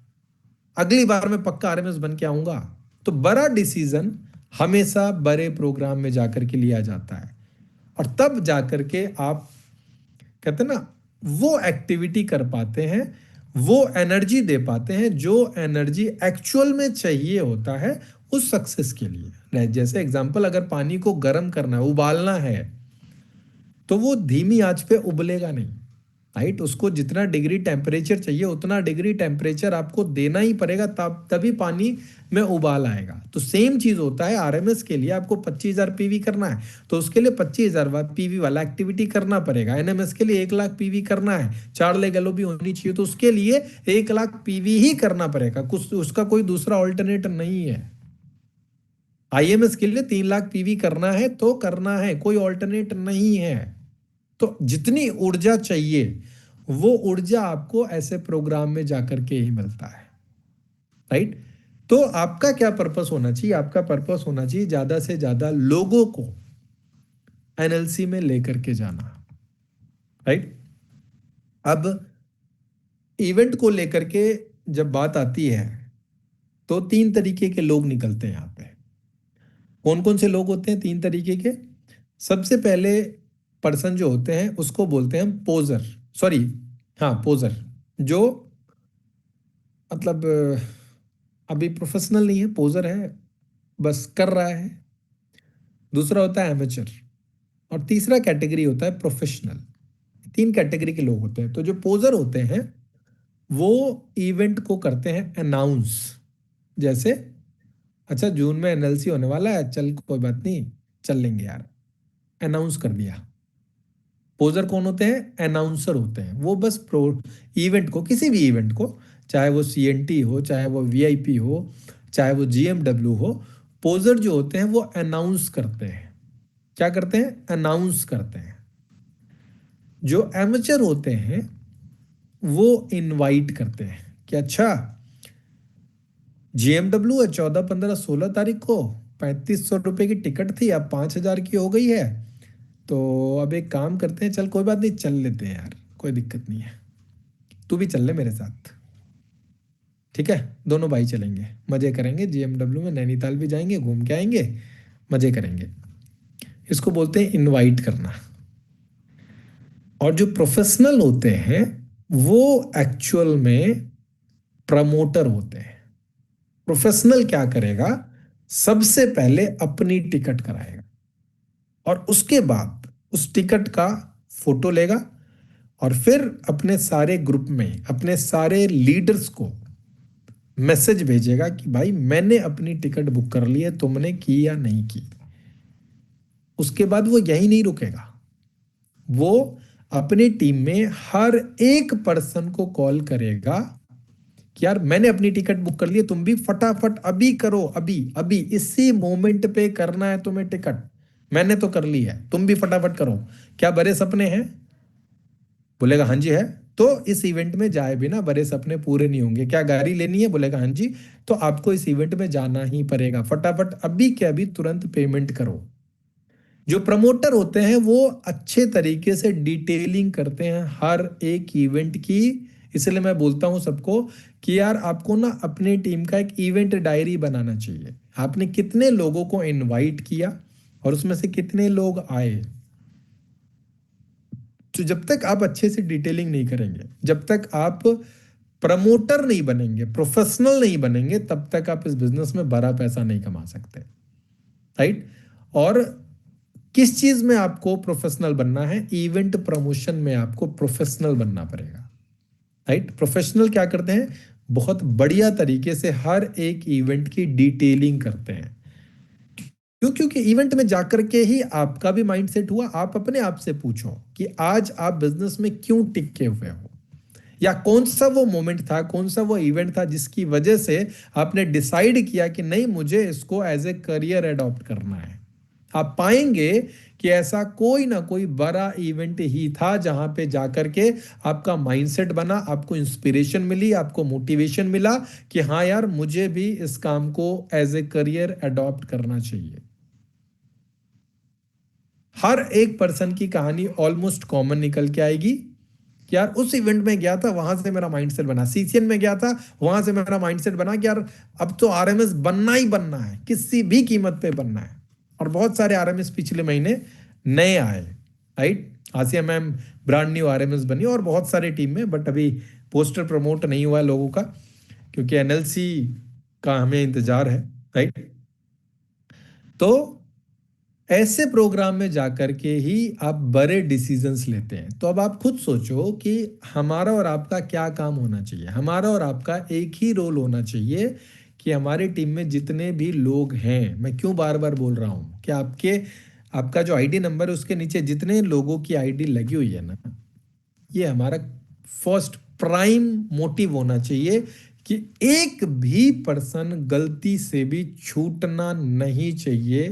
अगली बार मैं पक्का आरएमएस बन के आऊंगा। तो बड़ा डिसीजन हमेशा बड़े प्रोग्राम में जाकर के लिया जाता है, और तब जाकर के आप कहते हैं ना वो एक्टिविटी कर पाते हैं, वो एनर्जी दे पाते हैं जो एनर्जी एक्चुअल में चाहिए होता है उस सक्सेस के लिए। जैसे एग्जांपल, अगर पानी को गर्म करना है, उबालना है, तो वो धीमी आंच पे उबलेगा नहीं, राइट। उसको जितना डिग्री टेम्परेचर चाहिए उतना डिग्री टेम्परेचर आपको देना ही पड़ेगा, तब तभी पानी में उबाल आएगा। तो सेम चीज होता है आरएमएस के लिए। आपको 25,000 पीवी करना है तो उसके लिए 25,000 पीवी वाला एक्टिविटी करना पड़ेगा। एनएमएस के लिए 1,00,000 पीवी करना है, 4 लेग भी होनी चाहिए, तो उसके लिए 1,00,000 पीवी ही करना पड़ेगा, कुछ उसका कोई दूसरा ऑल्टरनेट नहीं है। आईएमएस के लिए 3,00,000 पीवी करना है तो करना है, कोई ऑल्टरनेट नहीं है। तो जितनी ऊर्जा चाहिए वो ऊर्जा आपको ऐसे प्रोग्राम में जाकर के ही मिलता है, राइट। तो आपका क्या पर्पस होना चाहिए? आपका पर्पस होना चाहिए ज्यादा से ज्यादा लोगों को एनएलसी में लेकर के जाना, राइट। अब इवेंट को लेकर के जब बात आती है तो 3 तरीके के लोग निकलते हैं यहां पे। कौन कौन से लोग होते हैं 3 तरीके के? सबसे पहले पर्सन जो होते हैं उसको बोलते हैं हम पोजर, सॉरी, हाँ पोजर, जो मतलब अभी प्रोफेशनल नहीं है, पोजर है, बस कर रहा है। दूसरा होता है एमेचर, और तीसरा कैटेगरी होता है प्रोफेशनल। तीन कैटेगरी के लोग होते हैं। तो जो पोजर होते हैं वो इवेंट को करते हैं अनाउंस। जैसे अच्छा जून में एनएलसी होने वाला है, चल कोई बात नहीं, चल लेंगे यार, अनाउंस कर दिया। पोजर कौन होते हैं? अनाउंसर होते हैं। वो बस प्रो इवेंट को, किसी भी इवेंट को, चाहे वो सीएनटी हो, चाहे वो वीआईपी हो, चाहे वो जीएमडब्ल्यू हो, पोजर जो होते हैं वो अनाउंस करते हैं। क्या करते हैं? अनाउंस करते हैं। जो एमेचर होते हैं वो इनवाइट करते हैं कि अच्छा जीएमडब्ल्यू है 14, 15, 16 तारीख को, 3500 रुपये की टिकट थी, अब 5000 की हो गई है। तो अब एक काम करते हैं, चल कोई बात नहीं, चल लेते हैं यार, कोई दिक्कत नहीं है, तू भी चल ले मेरे साथ। ठीक है, दोनों भाई चलेंगे, मजे करेंगे, जीएमडब्ल्यू में नैनीताल भी जाएंगे, घूम के आएंगे, मजे करेंगे। इसको बोलते हैं इनवाइट करना। और जो प्रोफेशनल होते हैं वो एक्चुअल में प्रमोटर होते हैं। प्रोफेशनल क्या करेगा? सबसे पहले अपनी टिकट कराएगा और उसके बाद उस टिकट का फोटो लेगा और फिर अपने सारे ग्रुप में अपने सारे लीडर्स को मैसेज भेजेगा कि भाई मैंने अपनी टिकट बुक कर ली है, तुमने की या नहीं की। उसके बाद वो यही नहीं रुकेगा, वो अपनी टीम में हर एक पर्सन को कॉल करेगा कि यार मैंने अपनी टिकट बुक कर ली है, तुम भी फटाफट अभी करो, अभी अभी इसी मोमेंट पे करना है तुम्हें टिकट, मैंने तो कर ली है, तुम भी फटाफट करो। क्या बड़े सपने हैं? बोलेगा हाँ जी है। तो इस इवेंट में जाए बिना बड़े सपने पूरे नहीं होंगे। क्या गाड़ी लेनी है? बोलेगा हाँ जी। तो आपको इस इवेंट में जाना ही पड़ेगा, फटाफट अभी के अभी तुरंत पेमेंट करो। जो प्रमोटर होते हैं वो अच्छे तरीके से डिटेलिंग करते हैं हर एक इवेंट की। इसलिए मैं बोलता हूं सबको कि यार आपको ना अपनी टीम का एक इवेंट डायरी बनाना चाहिए। आपने कितने लोगों को इनवाइट किया और उसमें से कितने लोग आए। तो जब तक आप अच्छे से डिटेलिंग नहीं करेंगे, जब तक आप प्रमोटर नहीं बनेंगे, प्रोफेशनल नहीं बनेंगे, तब तक आप इस बिजनेस में बड़ा पैसा नहीं कमा सकते। राइट? और किस चीज में आपको प्रोफेशनल बनना है? इवेंट प्रमोशन में आपको प्रोफेशनल बनना पड़ेगा। राइट? प्रोफेशनल क्या करते हैं? बहुत बढ़िया तरीके से हर एक इवेंट की डिटेलिंग करते हैं। क्यों? क्योंकि इवेंट में जाकर के ही आपका भी माइंडसेट हुआ। आप अपने आप से पूछो कि आज आप बिजनेस में क्यों टिके हुए हो, या कौन सा वो मोमेंट था, कौन सा वो इवेंट था जिसकी वजह से आपने डिसाइड किया कि नहीं मुझे इसको एज ए करियर एडॉप्ट करना है। आप पाएंगे कि ऐसा कोई ना कोई बड़ा इवेंट ही था जहां पे जाकर के आपका माइंडसेट बना, आपको इंस्पिरेशन मिली, आपको मोटिवेशन मिला कि हाँ यार मुझे भी इस काम को एज ए करियर एडॉप्ट करना चाहिए। हर एक पर्सन की कहानी ऑलमोस्ट कॉमन निकल के आएगी कि यार उस इवेंट में गया था, वहां से मेरा माइंडसेट बना, सीसीएन में गया था, वहां से मेरा माइंडसेट बना कि यार अब तो आरएमएस बनना ही बनना है, किसी भी कीमत पे बनना है। और बहुत सारे आरएमएस पिछले महीने नए आए। राइट? आसिया मैम ब्रांड न्यू आरएमएस बनी और बहुत सारे टीम में, बट अभी पोस्टर प्रमोट नहीं हुआ है लोगों का, क्योंकि एनएलसी का हमें इंतजार है। राइट? तो ऐसे प्रोग्राम में जाकर के ही आप बड़े डिसीजंस लेते हैं। तो अब आप खुद सोचो कि हमारा और आपका क्या काम होना चाहिए। हमारा और आपका एक ही रोल होना चाहिए कि हमारी टीम में जितने भी लोग हैं, मैं क्यों बार बार बोल रहा हूं कि आपका जो आईडी नंबर है उसके नीचे जितने लोगों की आईडी लगी हुई है ना, ये हमारा फर्स्ट प्राइम मोटिव होना चाहिए कि एक भी पर्सन गलती से भी छूटना नहीं चाहिए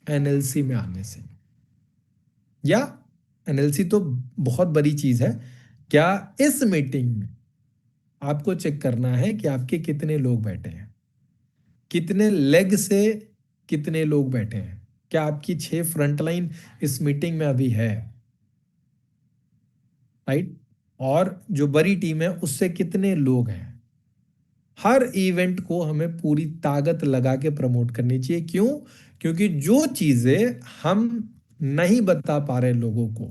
एनएलसी में आने से। या एनएलसी तो बहुत बड़ी चीज है, क्या इस मीटिंग में आपको चेक करना है कि आपके कितने लोग बैठे हैं, कितने लेग से कितने लोग बैठे हैं, क्या आपकी 6 फ्रंटलाइन इस मीटिंग में अभी है। राइट? और जो बड़ी टीम है उससे कितने लोग हैं। हर इवेंट को हमें पूरी ताकत लगा के प्रमोट करनी चाहिए। क्यों? क्योंकि जो चीजें हम नहीं बता पा रहे लोगों को,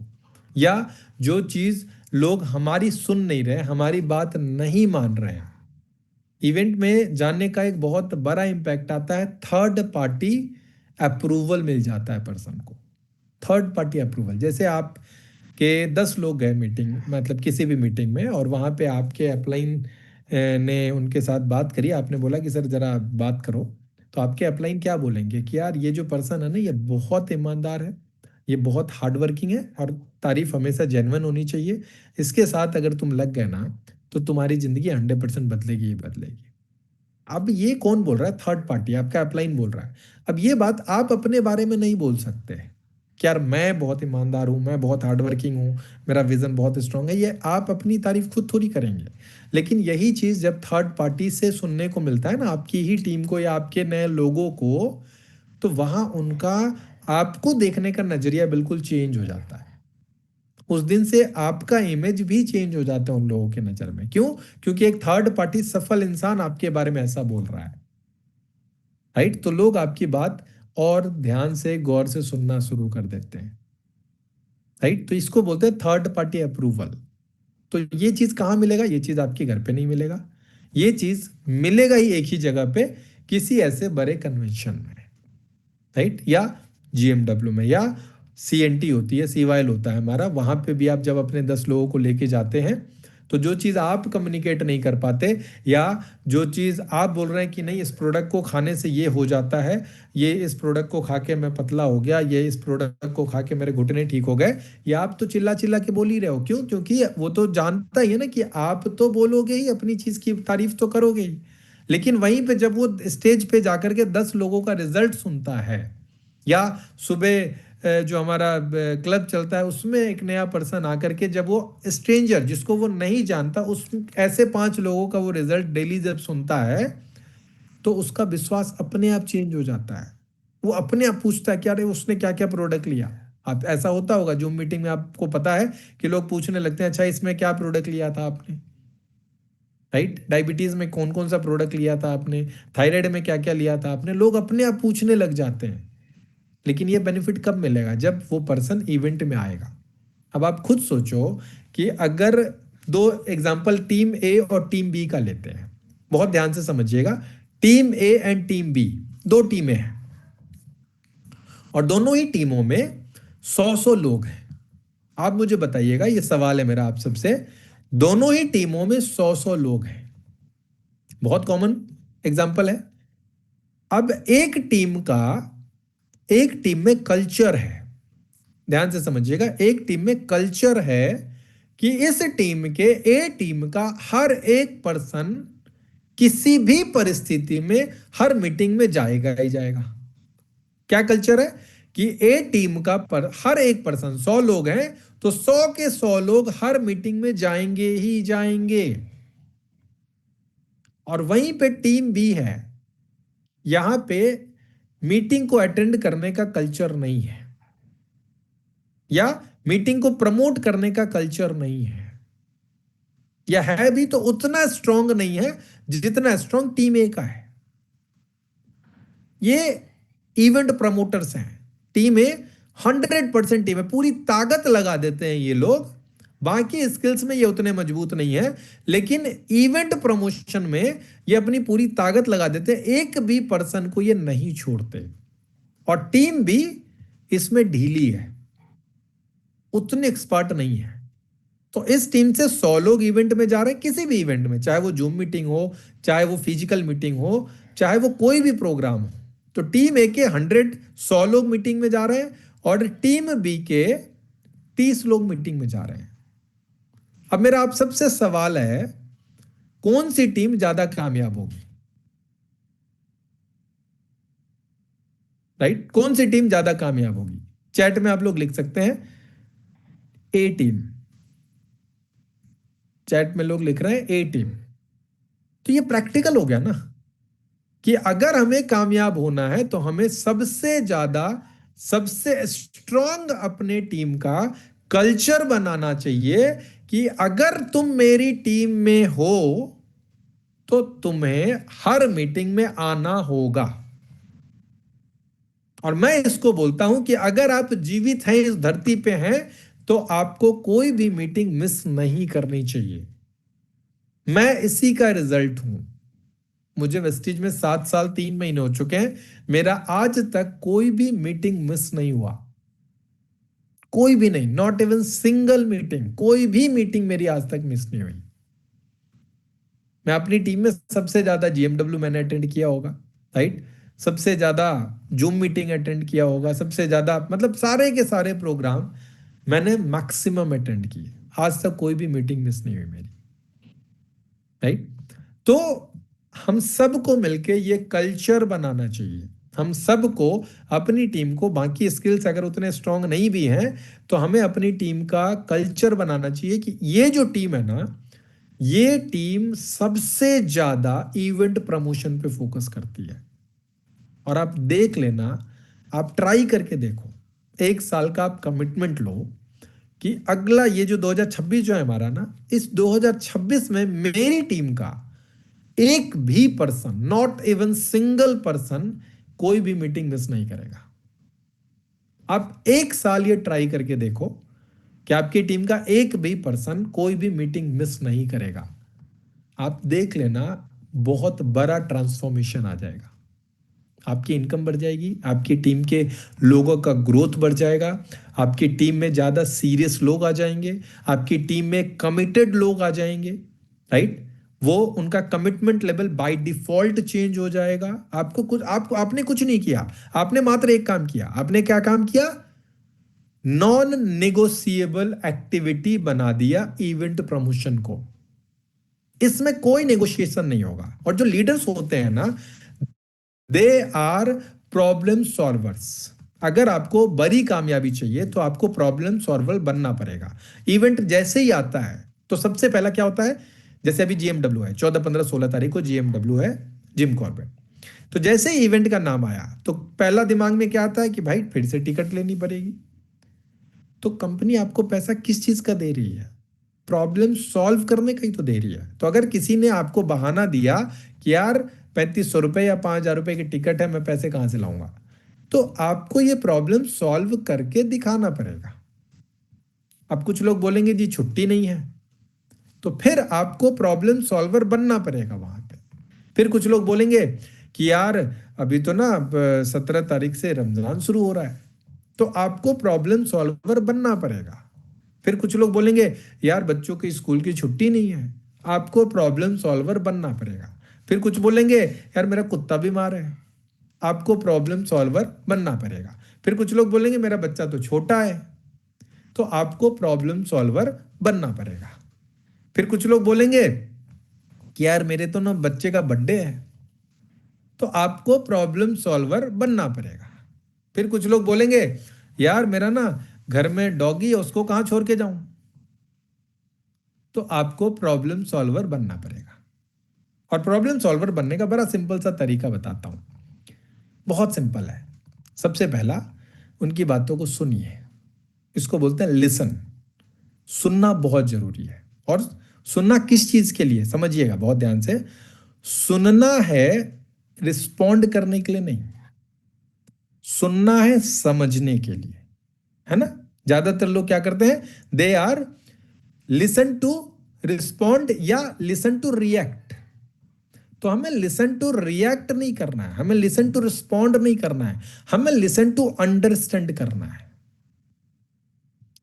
या जो चीज लोग हमारी सुन नहीं रहे, हमारी बात नहीं मान रहे हैं, इवेंट में जाने का एक बहुत बड़ा इंपैक्ट आता है, थर्ड पार्टी अप्रूवल मिल जाता है पर्सन को। थर्ड पार्टी अप्रूवल, जैसे आप के 10 लोग गए मीटिंग, मतलब किसी भी मीटिंग में, और वहाँ पे आपके अपलाइन ने उनके साथ बात करी, आपने बोला कि सर जरा बात करो, तो आपके अपलाइन क्या बोलेंगे कि यार ये जो पर्सन है ना, ये बहुत ईमानदार है, ये बहुत हार्ड वर्किंग है, और तारीफ हमेशा जेन्युइन होनी चाहिए, इसके साथ अगर तुम लग गए ना तो तुम्हारी जिंदगी 100% बदलेगी ही बदलेगी। अब ये कौन बोल रहा है? थर्ड पार्टी, आपका अपलाइन बोल रहा है। अब ये बात आप अपने बारे में नहीं बोल सकते कि यार मैं बहुत ईमानदार हूं, मैं बहुत हार्ड वर्किंग हूं, मेरा विजन बहुत स्ट्रांग है, ये आप अपनी तारीफ खुद थोड़ी करेंगे। लेकिन यही चीज जब थर्ड पार्टी से सुनने को मिलता है ना, आपकी ही टीम को या आपके नए लोगों को, तो वहां उनका आपको देखने का नजरिया बिल्कुल चेंज हो जाता है। उस दिन से आपका इमेज भी चेंज हो जाता है उन लोगों के नजर में। क्यों? क्योंकि एक थर्ड पार्टी सफल इंसान आपके बारे में ऐसा बोल रहा है, राइट? तो लोग आपकी बात और ध्यान से गौर से सुनना शुरू कर देते हैं, राइट? तो इसको बोलते हैं थर्ड पार्टी अप्रूवल। तो ये चीज कहाँ मिलेगा? ये चीज आपके घर पे नहीं मिलेगा, ये चीज मिलेगा ही एक ही जगह पे, किसी ऐसे बड़े कन्वेंशन में, राइट? या जीएमडब्ल्यू में, या सीएनटी होती है, सीवाइल होता है हमारा, वहां पे भी आप जब अपने 10 लोगों को लेके जाते हैं, तो जो चीज आप कम्युनिकेट नहीं कर पाते, या जो चीज आप बोल रहे हैं कि नहीं इस प्रोडक्ट को खाने से ये हो जाता है, ये इस प्रोडक्ट को खा के मैं पतला हो गया, ये इस प्रोडक्ट को खा के मेरे घुटने ठीक हो गए, ये आप तो चिल्ला चिल्ला के बोल ही रहे हो। क्यों? क्योंकि वो तो जानता ही है ना कि आप तो बोलोगे ही, अपनी चीज की तारीफ तो करोगे ही, लेकिन वहीं पे जब वो स्टेज पे जाकर के 10 लोगों का रिजल्ट सुनता है, या सुबह जो हमारा क्लब चलता है उसमें एक नया पर्सन आकर के, जब वो स्ट्रेंजर जिसको वो नहीं जानता, उस ऐसे 5 लोगों का वो रिजल्ट डेली जब सुनता है, तो उसका विश्वास अपने आप चेंज हो जाता है। वो अपने आप पूछता है कि अरे उसने क्या क्या प्रोडक्ट लिया। आप ऐसा होता होगा जूम मीटिंग में, आपको पता है कि लोग पूछने लगते हैं, अच्छा इसमें क्या प्रोडक्ट लिया था आपने, राइट? डायबिटीज में कौन कौन सा प्रोडक्ट लिया था आपने, थायराइड में क्या क्या लिया था आपने, लोग अपने आप पूछने लग जाते हैं। लेकिन ये बेनिफिट कब मिलेगा? जब वो पर्सन इवेंट में आएगा। अब आप खुद सोचो कि अगर दो एग्जांपल टीम ए और टीम बी का लेते हैं, बहुत ध्यान से समझिएगा, team A and team B, दो टीमें हैं, और दोनों ही टीमों में 100 लोग हैं। आप मुझे बताइएगा, ये सवाल है मेरा आप सबसे, दोनों ही टीमों में 100 लोग हैं, बहुत कॉमन एग्जांपल है। अब एक टीम में कल्चर है, ध्यान से समझिएगा, एक टीम में कल्चर है कि इस टीम के, ए टीम का हर एक पर्सन किसी भी परिस्थिति में हर मीटिंग में जाएगा ही जाएगा। क्या कल्चर है? कि ए टीम का हर एक पर्सन, 100 लोग हैं तो 100 के 100 लोग हर मीटिंग में जाएंगे ही जाएंगे। और वहीं पे टीम बी है, यहां पे मीटिंग को अटेंड करने का कल्चर नहीं है, या मीटिंग को प्रमोट करने का कल्चर नहीं है, या है भी तो उतना स्ट्रांग नहीं है जितना स्ट्रांग टीम ए का है। ये इवेंट प्रमोटर्स हैं, टीम ए 100% टीम है, पूरी ताकत लगा देते हैं ये लोग। बाकी स्किल्स में ये उतने मजबूत नहीं है, लेकिन इवेंट प्रमोशन में ये अपनी पूरी ताकत लगा देते हैं, एक भी पर्सन को ये नहीं छोड़ते। और टीम भी इसमें ढीली है, उतने एक्सपर्ट नहीं है। तो इस टीम से 100 लोग इवेंट में जा रहे हैं, किसी भी इवेंट में, चाहे वो जूम मीटिंग हो, चाहे वो फिजिकल मीटिंग हो, चाहे वो कोई भी प्रोग्राम हो। तो टीम ए के 100 लोग मीटिंग में जा रहे हैं, और टीम बी के 30 लोग मीटिंग में जा रहे हैं। अब मेरा आप सबसे सवाल है, कौन सी टीम ज्यादा कामयाब होगी? राइट? कौन सी टीम ज्यादा कामयाब होगी? चैट में आप लोग लिख सकते हैं ए टीम, चैट में लोग लिख रहे हैं ए टीम। तो ये प्रैक्टिकल हो गया ना, कि अगर हमें कामयाब होना है तो हमें सबसे ज्यादा, सबसे स्ट्रांग अपने टीम का कल्चर बनाना चाहिए, कि अगर तुम मेरी टीम में हो तो तुम्हें हर मीटिंग में आना होगा। और मैं इसको बोलता हूं कि अगर आप जीवित हैं, इस धरती पे हैं, तो आपको कोई भी मीटिंग मिस नहीं करनी चाहिए। मैं इसी का रिजल्ट हूं। मुझे वेस्टिज में 7 साल 3 महीने हो चुके हैं, मेरा आज तक कोई भी मीटिंग मिस नहीं हुआ। कोई भी नहीं, नॉट इवन सिंगल मीटिंग, कोई भी मीटिंग मेरी आज तक मिस नहीं हुई। मैं अपनी टीम में सबसे ज्यादा जीएमडब्ल्यू मैंने अटेंड किया होगा, राइट, सबसे ज्यादा जूम मीटिंग अटेंड किया होगा, सबसे ज्यादा मतलब सारे के सारे प्रोग्राम मैंने मैक्सिमम अटेंड किए, आज तक कोई भी मीटिंग मिस नहीं हुई मेरी, राइट। तो हम सबको मिलके ये कल्चर बनाना चाहिए, हम सबको अपनी टीम को, बाकी स्किल्स अगर उतने स्ट्रांग नहीं भी हैं तो हमें अपनी टीम का कल्चर बनाना चाहिए कि ये जो टीम है ना, ये टीम सबसे ज्यादा इवेंट प्रमोशन पे फोकस करती है। और आप देख लेना, आप ट्राई करके देखो, एक साल का आप कमिटमेंट लो कि अगला ये जो 2026 जो है हमारा ना, इस 2026 में मेरी टीम का एक भी person, not even single person, कोई भी मीटिंग मिस नहीं करेगा। आप एक साल ये ट्राई करके देखो कि आपकी टीम का एक भी पर्सन कोई भी मीटिंग मिस नहीं करेगा। आप देख लेना, बहुत बड़ा ट्रांसफॉर्मेशन आ जाएगा, आपकी इनकम बढ़ जाएगी, आपकी टीम के लोगों का ग्रोथ बढ़ जाएगा, आपकी टीम में ज्यादा सीरियस लोग आ जाएंगे, आपकी टीम में कमिटेड लोग आ जाएंगे, राइट। वो उनका commitment level by default change हो जाएगा। आपने कुछ नहीं किया, आपने मात्र एक काम किया। आपने क्या काम किया? नॉन नेगोशिएबल एक्टिविटी बना दिया इवेंट प्रमोशन को। इसमें कोई नेगोशिएशन नहीं होगा। और जो लीडर्स होते हैं ना, दे आर प्रॉब्लम सॉल्वर्स। अगर आपको बड़ी कामयाबी चाहिए तो आपको प्रॉब्लम सॉल्वर बनना पड़ेगा। इवेंट जैसे ही आता है तो सबसे पहला क्या होता है, जैसे अभी जीएमडब्ल्यू है, 14 15 16 तारीख को जीएमडब्ल्यू है, जिम कॉर्बेट। तो जैसे ही इवेंट का नाम आया तो पहला दिमाग में क्या आता है कि भाई फिर से टिकट लेनी पड़ेगी। तो कंपनी आपको पैसा किस चीज का दे रही है? प्रॉब्लम सॉल्व करने का ही तो दे रही है। तो अगर किसी ने आपको बहाना दिया कि यार 3500 रुपए या 5000 रुपए की टिकट है, मैं पैसे कहां से लाऊंगा, तो आपको ये प्रॉब्लम सॉल्व करके दिखाना पड़ेगा। अब कुछ लोग बोलेंगे जी छुट्टी नहीं है, तो फिर आपको प्रॉब्लम सॉल्वर बनना पड़ेगा वहां पे। फिर कुछ लोग बोलेंगे कि यार अभी तो ना 17 तारीख से रमजान शुरू हो रहा है, तो आपको प्रॉब्लम सॉल्वर बनना पड़ेगा। फिर कुछ लोग बोलेंगे यार बच्चों की स्कूल की छुट्टी नहीं है, आपको प्रॉब्लम सॉल्वर बनना पड़ेगा। फिर कुछ बोलेंगे यार मेरा कुत्ता बीमार है, आपको प्रॉब्लम सॉल्वर बनना पड़ेगा। फिर कुछ लोग बोलेंगे मेरा बच्चा तो छोटा है, तो आपको प्रॉब्लम सॉल्वर बनना पड़ेगा। फिर कुछ लोग बोलेंगे कि यार मेरे तो ना बच्चे का बर्थडे है, तो आपको प्रॉब्लम सॉल्वर बनना पड़ेगा। फिर कुछ लोग बोलेंगे यार मेरा ना घर में डॉगी है, उसको कहां छोड़ के जाऊं, तो आपको प्रॉब्लम सॉल्वर बनना पड़ेगा। और प्रॉब्लम सॉल्वर बनने का बड़ा सिंपल सा तरीका बताता हूं, बहुत सिंपल है। सबसे पहला, उनकी बातों को सुनिए, इसको बोलते हैं लिसन। सुनना बहुत जरूरी है। और सुनना किस चीज के लिए, समझिएगा बहुत ध्यान से। सुनना है रिस्पॉन्ड करने के लिए नहीं, सुनना है समझने के लिए, है ना। ज्यादातर लोग क्या करते हैं, they are listen to respond या लिसन टू रिएक्ट। तो हमें लिसन टू रिएक्ट नहीं करना है, हमें लिसन टू रिस्पॉन्ड नहीं करना है, हमें लिसन टू अंडरस्टैंड करना है।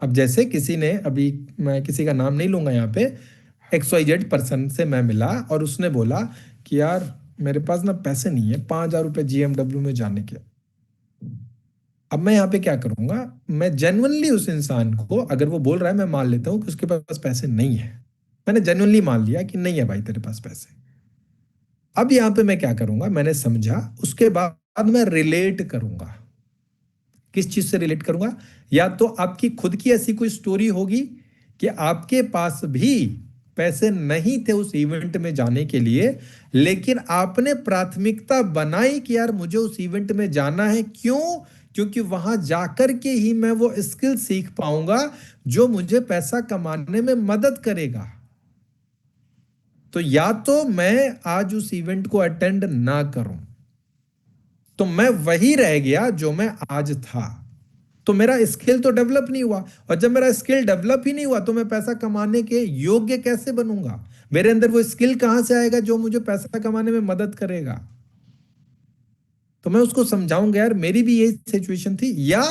अब जैसे किसी ने, अभी मैं किसी का नाम नहीं लूंगा यहाँ पे, XYZ पर्सन से मैं मिला और उसने बोला कि यार मेरे पास ना पैसे नहीं है 5000 रुपए जीएमडब्ल्यू में जाने के। अब मैं यहाँ पे क्या करूंगा, मैं जेन्युइनली उस इंसान को, अगर वो बोल रहा है मैं मान लेता हूँ कि उसके पास पैसे नहीं है, मैंने जेन्युइनली मान लिया कि नहीं है भाई तेरे पास पैसे। अब यहाँ पे मैं क्या करूंगा, मैंने समझा, उसके बाद मैं रिलेट करूंगा। किस चीज से रिलेट करूंगा? या तो आपकी खुद की ऐसी कोई स्टोरी होगी कि आपके पास भी पैसे नहीं थे उस इवेंट में जाने के लिए, लेकिन आपने प्राथमिकता बनाई कि यार मुझे उस इवेंट में जाना है। क्यों? क्योंकि वहां जाकर के ही मैं वो स्किल सीख पाऊंगा जो मुझे पैसा कमाने में मदद करेगा। तो या तो मैं आज उस इवेंट को अटेंड ना करूं, तो मैं वही रह गया जो मैं आज था, तो मेरा स्किल तो डेवलप नहीं हुआ। और जब मेरा स्किल डेवलप ही नहीं हुआ तो मैं पैसा कमाने के योग्य कैसे बनूंगा? मेरे अंदर वो स्किल कहां से आएगा जो मुझे पैसा कमाने में मदद करेगा? तो मैं उसको समझाऊंगा यार मेरी भी यही सिचुएशन थी, या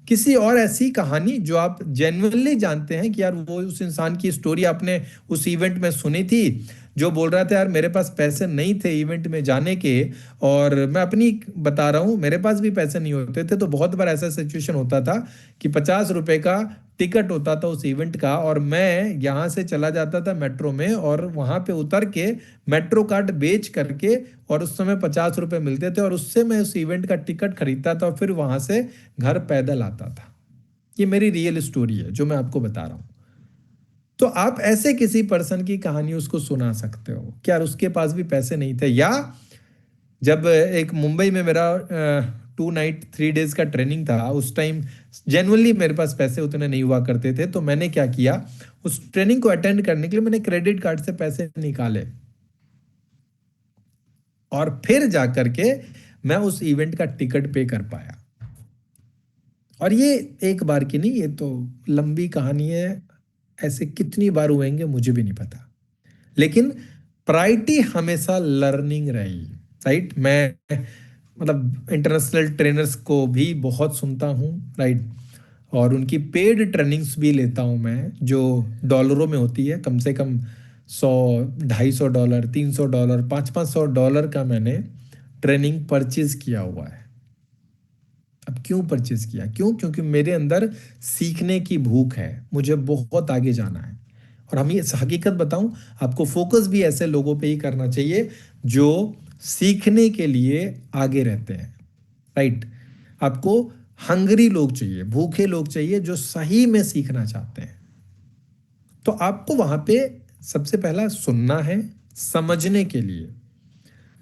किसी और ऐसी कहानी जो आप जेन्युइनली जानते हैं कि यार वो उस इंसान की स्टोरी आपने उस इवेंट में सुनी थी, जो बोल रहा था यार मेरे पास पैसे नहीं थे इवेंट में जाने के, और मैं अपनी बता रहा हूँ, मेरे पास भी पैसे नहीं होते थे, तो बहुत बार ऐसा सिचुएशन होता था कि 50 रुपए का टिकट होता था उस इवेंट का, और मैं यहाँ से चला जाता था मेट्रो में, और वहां पे उतर के मेट्रो कार्ड बेच करके, और उस समय 50 रुपए मिलते थे, और उससे मैं उस इवेंट का टिकट खरीदता था और फिर वहां से घर पैदल आता था। ये मेरी रियल स्टोरी है जो मैं आपको बता रहा हूँ। तो आप ऐसे किसी पर्सन की कहानी उसको सुना सकते हो कि यार उसके पास भी पैसे नहीं थे। या जब एक मुंबई में मेरा 2 नाइट 3 डेज का ट्रेनिंग था, उस टाइम जेनुअनली मेरे पास पैसे उतने नहीं हुआ करते थे, तो मैंने क्या किया, उस ट्रेनिंग को अटेंड करने के लिए मैंने क्रेडिट कार्ड से पैसे निकाले, और फिर जा करके मैं उस इवेंट का टिकट पे कर पाया। और ये एक बार की नहीं, ये तो लंबी कहानी है, ऐसे कितनी बार हुएंगे मुझे भी नहीं पता। लेकिन प्रायोरिटी हमेशा लर्निंग रही। राइट, मैं मतलब इंटरनेशनल ट्रेनर्स को भी बहुत सुनता हूँ। राइट, और उनकी पेड ट्रेनिंग्स भी लेता हूँ मैं, जो डॉलरों में होती है, कम से कम 100 $250 $300 $500 का मैंने ट्रेनिंग परचेज किया हुआ है। अब क्यों परचेज किया, क्यों? क्योंकि मेरे अंदर सीखने की भूख है, मुझे बहुत आगे जाना है। और हम ये हकीकत बताऊं, आपको फोकस भी ऐसे लोगों पे ही करना चाहिए जो सीखने के लिए आगे रहते हैं। राइट, आपको हंगरी लोग चाहिए, भूखे लोग चाहिए जो सही में सीखना चाहते हैं। तो आपको वहां पे सबसे पहला सुनना है समझने के लिए,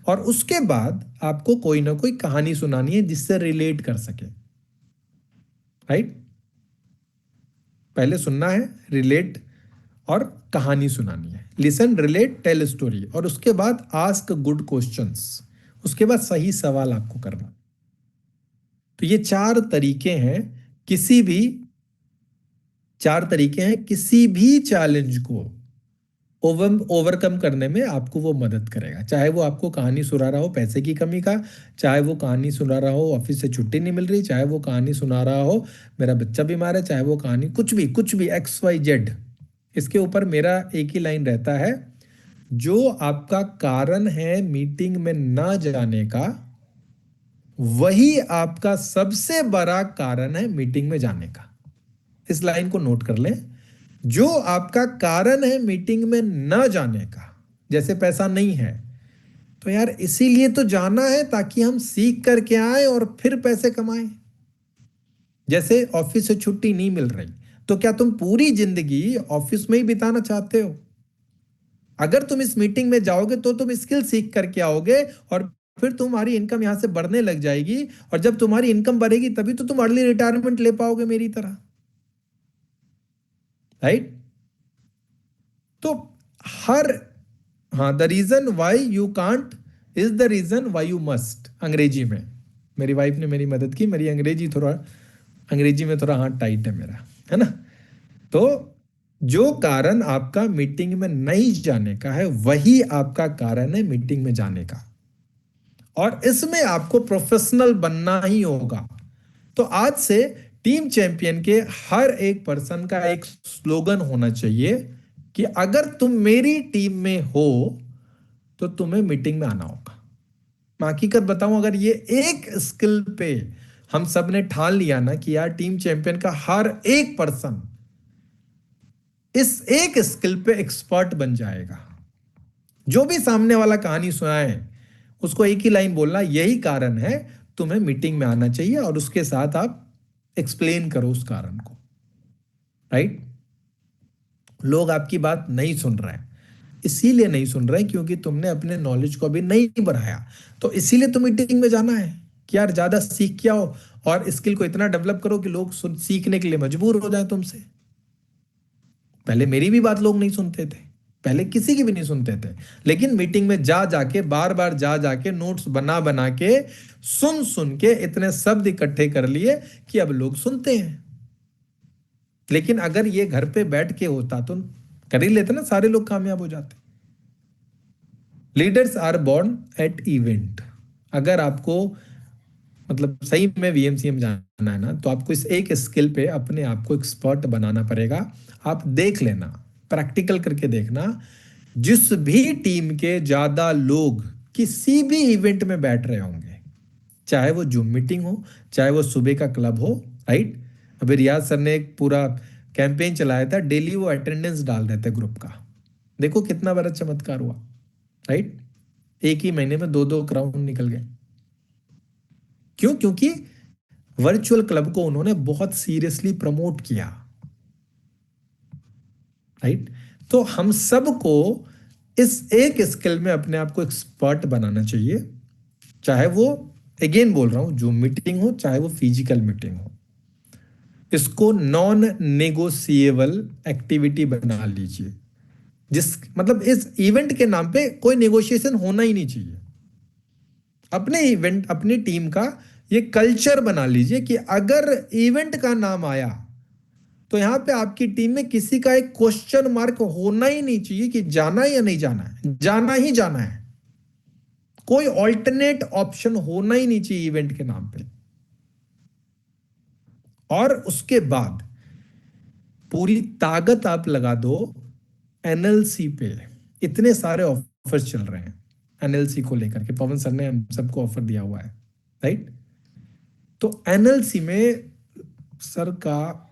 और उसके बाद आपको कोई ना कोई कहानी सुनानी है जिससे रिलेट कर सके। राइट, पहले सुनना है, रिलेट, और कहानी सुनानी है। लिसन, रिलेट, टेल स्टोरी, और उसके बाद आस्क गुड क्वेश्चंस, उसके बाद सही सवाल आपको करना। तो ये किसी भी चार तरीके हैं किसी भी चैलेंज को ओवरकम करने में आपको वो मदद करेगा। चाहे वो आपको कहानी सुना रहा हो पैसे की कमी का, चाहे वो कहानी सुना रहा हो ऑफिस से छुट्टी नहीं मिल रही, चाहे वो कहानी सुना रहा हो मेरा बच्चा बीमार है, चाहे वो कहानी कुछ भी XYZ। इसके ऊपर मेरा एक ही लाइन रहता है, जो आपका कारण है मीटिंग में ना जाने का, वही आपका सबसे बड़ा कारण है मीटिंग में जाने का। इस लाइन को नोट कर लें। जो आपका कारण है मीटिंग में न जाने का, जैसे पैसा नहीं है, तो यार इसीलिए तो जाना है ताकि हम सीख करके आए और फिर पैसे कमाएं। जैसे ऑफिस से छुट्टी नहीं मिल रही, तो क्या तुम पूरी जिंदगी ऑफिस में ही बिताना चाहते हो? अगर तुम इस मीटिंग में जाओगे तो तुम स्किल सीख करके आओगे, और फिर तुम्हारी इनकम यहां से बढ़ने लग जाएगी, और जब तुम्हारी इनकम बढ़ेगी तभी तो तुम अर्ली रिटायरमेंट ले पाओगे मेरी तरह। राइट, तो हर, हाँ, the reason why you can't is the reason why you must, अंग्रेजी में। मेरी वाइफ ने मेरी मदद की, मेरी अंग्रेजी में थोड़ा हाथ टाइट है मेरा, है ना। तो जो कारण आपका मीटिंग में नहीं जाने का है, वही आपका कारण है मीटिंग में जाने का, और इसमें आपको प्रोफेशनल बनना ही होगा। तो आज से टीम चैंपियन के हर एक पर्सन का एक स्लोगन होना चाहिए कि अगर तुम मेरी टीम में हो तो तुम्हें मीटिंग में आना होगा। मैं हकीकत बताऊं, अगर ये एक स्किल पे हम सब ने ठान लिया ना कि यार टीम चैंपियन का हर एक पर्सन इस एक स्किल पे एक्सपर्ट बन जाएगा। जो भी सामने वाला कहानी सुनाए उसको एक ही लाइन बोलना, यही कारण है तुम्हें मीटिंग में आना चाहिए, और उसके साथ आप एक्सप्लेन करो उस कारण को। राइट, लोग आपकी बात नहीं सुन रहे हैं, इसीलिए नहीं सुन रहे हैं क्योंकि तुमने अपने नॉलेज को अभी नहीं बढ़ाया। तो इसीलिए तो मीटिंग में जाना है कि यार ज्यादा सीख के आओ, और स्किल को इतना डेवलप करो कि लोग सीखने के लिए मजबूर हो जाए तुमसे। पहले मेरी भी बात लोग नहीं सुनते थे, पहले किसी की भी नहीं सुनते थे, लेकिन मीटिंग में जा जाके, बार बार जा जाके, नोट्स बना बना के, सुन सुन के इतने शब्द इकट्ठे कर लिए कि अब लोग सुनते हैं। लेकिन अगर ये घर पे बैठ के होता तो कर ही लेते ना, सारे लोग कामयाब हो जाते। Leaders are born at event. अगर आपको मतलब सही में वीएमसीएम जाना है ना, तो आपको इस एक स्किल पे अपने आप को एक्सपर्ट बनाना पड़ेगा। आप देख लेना, प्रैक्टिकल करके देखना, जिस भी टीम के ज्यादा लोग किसी भी इवेंट में बैठ रहे होंगे, चाहे वो जूम मीटिंग हो, चाहे वो सुबह का क्लब हो, राइट। अभी रियाज सर ने एक पूरा कैंपेन चलाया था, डेली वो अटेंडेंस डाल रहे थे ग्रुप का। देखो कितना बड़ा चमत्कार हुआ, राइट। एक ही महीने में दो दो क्राउड निकल गए। क्यों? क्योंकि वर्चुअल क्लब को उन्होंने बहुत सीरियसली प्रमोट किया, राइट। तो हम सबको इस एक स्किल में अपने आप को एक्सपर्ट बनाना चाहिए, चाहे वो, अगेन बोल रहा हूं, जूम मीटिंग हो चाहे वो फिजिकल मीटिंग हो। इसको नॉन नेगोशिएबल एक्टिविटी बना लीजिए, जिस मतलब इस इवेंट के नाम पे कोई नेगोशिएशन होना ही नहीं चाहिए। अपने इवेंट, अपनी टीम का ये कल्चर बना लीजिए कि अगर इवेंट का नाम आया तो यहां पे आपकी टीम में किसी का एक क्वेश्चन मार्क होना ही नहीं चाहिए कि जाना है या नहीं जाना है, जाना ही जाना है। कोई ऑल्टरनेट ऑप्शन होना ही नहीं चाहिए इवेंट के नाम पे। और उसके बाद पूरी ताकत आप लगा दो एनएलसी पे। इतने सारे ऑफर्स चल रहे हैं एनएलसी को लेकर के, पवन सर ने हम सबको ऑफर दिया हुआ है, राइट। तो एनएलसी में सर का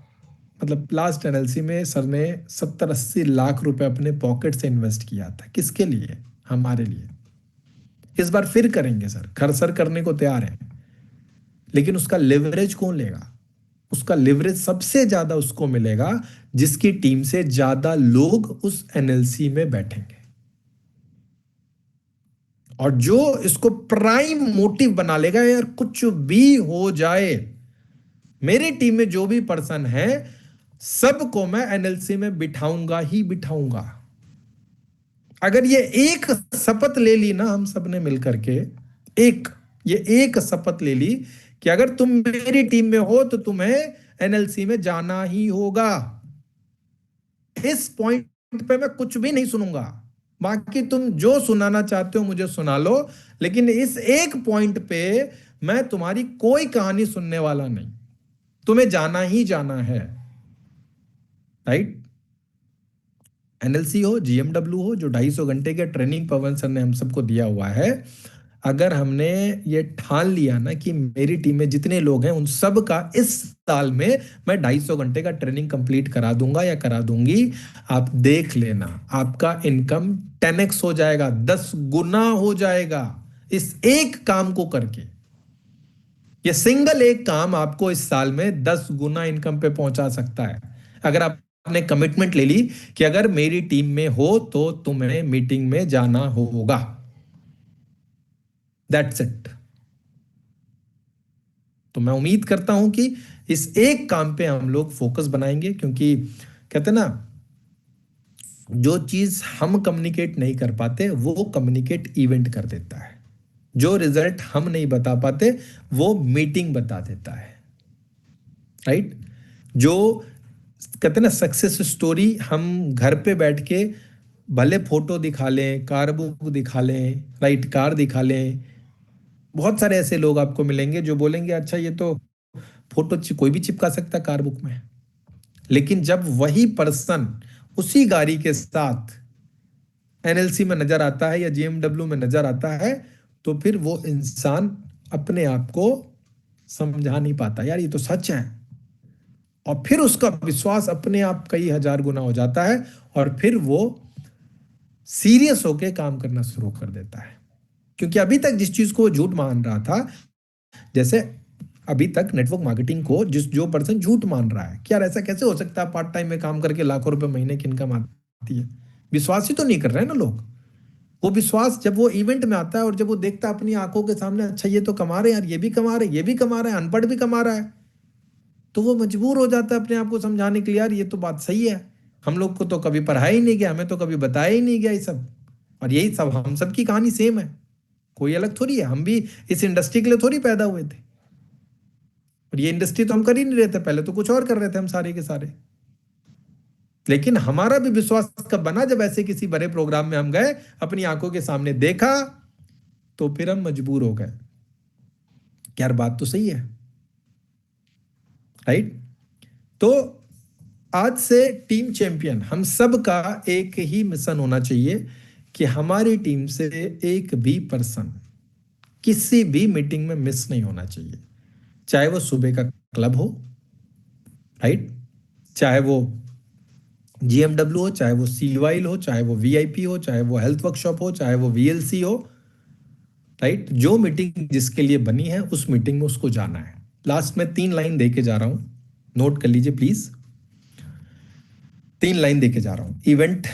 मतलब लास्ट एनएलसी में सर ने 70-80 लाख रुपए अपने पॉकेट से इन्वेस्ट किया था। किसके लिए? हमारे लिए। इस बार फिर करेंगे सर, खरसर करने को तैयार है, लेकिन उसका लिवरेज कौन लेगा? उसका लिवरेज सबसे ज्यादा उसको मिलेगा जिसकी टीम से ज्यादा लोग उस एनएलसी में बैठेंगे। और जो इसको प्राइम मोटिव बना लेगा, यार कुछ भी हो जाए, मेरी टीम में जो भी पर्सन है सबको मैं एनएलसी में बिठाऊंगा ही बिठाऊंगा। अगर ये एक शपथ ले ली ना हम सब ने मिलकर के, ये एक शपथ ले ली कि अगर तुम मेरी टीम में हो तो तुम्हें एनएलसी में जाना ही होगा, इस पॉइंट पे मैं कुछ भी नहीं सुनूंगा। बाकी तुम जो सुनाना चाहते हो मुझे सुना लो, लेकिन इस एक पॉइंट पे मैं तुम्हारी कोई कहानी सुनने वाला नहीं। तुम्हें जाना ही जाना है, राइट। एनएलसी हो, जीएमडब्ल्यू हो, जो 250 घंटे के ट्रेनिंग पवन सर ने हम सबको दिया हुआ है, अगर हमने ये ठान लिया ना कि मेरी टीम में जितने लोग हैं उन सब का इस साल में मैं 250 घंटे का ट्रेनिंग कंप्लीट करा दूंगा या करा दूंगी, आप देख लेना आपका इनकम 10x हो जाएगा, 10 गुना हो जाएगा इस एक काम को करके। ये सिंगल एक काम आपको इस साल में 10 गुना इनकम पे पहुंचा सकता है, अगर आपने कमिटमेंट ले ली कि अगर मेरी टीम में हो तो तुम्हें मीटिंग में जाना होगा। That's it. तो मैं उम्मीद करता हूं कि इस एक काम पे हम लोग फोकस बनाएंगे, क्योंकि कहते हैं ना, जो चीज हम कम्युनिकेट नहीं कर पाते वो कम्युनिकेट इवेंट कर देता है, जो रिजल्ट हम नहीं बता पाते वो मीटिंग बता देता है, राइट। जो कहते हैं ना सक्सेस स्टोरी, हम घर पे बैठ के भले फोटो दिखा लें, कार बुक दिखा लें, राइट, कार दिखा लें, बहुत सारे ऐसे लोग आपको मिलेंगे जो बोलेंगे अच्छा ये तो फोटो कोई भी चिपका सकता है कार बुक में। लेकिन जब वही पर्सन उसी गाड़ी के साथ एनएलसी में नजर आता है या जीएमडब्ल्यू में नजर आता है, तो फिर वो इंसान अपने आप को समझा नहीं पाता, यार ये तो सच है। और फिर उसका विश्वास अपने आप कई हजार गुना हो जाता है, और फिर वो सीरियस होके काम करना शुरू कर देता है। क्योंकि अभी तक जिस चीज को वो झूठ मान रहा था, जैसे अभी तक नेटवर्क मार्केटिंग को जो पर्सन झूठ मान रहा है कि यार ऐसा कैसे हो सकता है, पार्ट टाइम में काम करके लाखों रुपए महीने की इनकम आती है, विश्वास ही तो नहीं कर रहे हैं ना लोग। वो विश्वास जब वो इवेंट में आता है और जब वो देखता है अपनी आंखों के सामने, अच्छा ये तो कमा रहे हैं यार, ये भी कमा रहे हैं, ये भी कमा रहा है, अनपढ़ भी कमा रहा है, तो वो मजबूर हो जाता है अपने आप को समझाने के लिए, यार ये तो बात सही है, हम लोग को तो कभी पढ़ाया ही नहीं गया, हमें तो कभी बताया ही नहीं गया ये सब। और यही सब हम सब की कहानी सेम है, कोई अलग थोड़ी है, हम भी इस इंडस्ट्री के लिए थोड़ी पैदा हुए थे। और ये इंडस्ट्री तो हम कर ही नहीं रहे थे, पहले तो कुछ और कर रहे थे हम सारे के सारे। लेकिन हमारा भी विश्वास कब बना, जब ऐसे किसी बड़े प्रोग्राम में हम गए, अपनी आंखों के सामने देखा, तो फिर हम मजबूर हो गए। क्या यार, बात तो सही है, राइट? तो आज से टीम चैंपियन हम सब का एक ही मिशन होना चाहिए कि हमारी टीम से एक भी पर्सन किसी भी मीटिंग में मिस नहीं होना चाहिए। चाहे वो सुबह का क्लब हो, राइट, चाहे वो जीएमडब्ल्यू हो, चाहे वो सीवाइल हो, चाहे वो वीआईपी हो, चाहे वो हेल्थ वर्कशॉप हो, चाहे वो वीएलसी हो, राइट। जो मीटिंग जिसके लिए बनी है उस मीटिंग में उसको जाना है। लास्ट में 3 लाइन दे के जा रहा हूं, नोट कर लीजिए प्लीज। 3 लाइन दे के जा रहा हूं। इवेंट,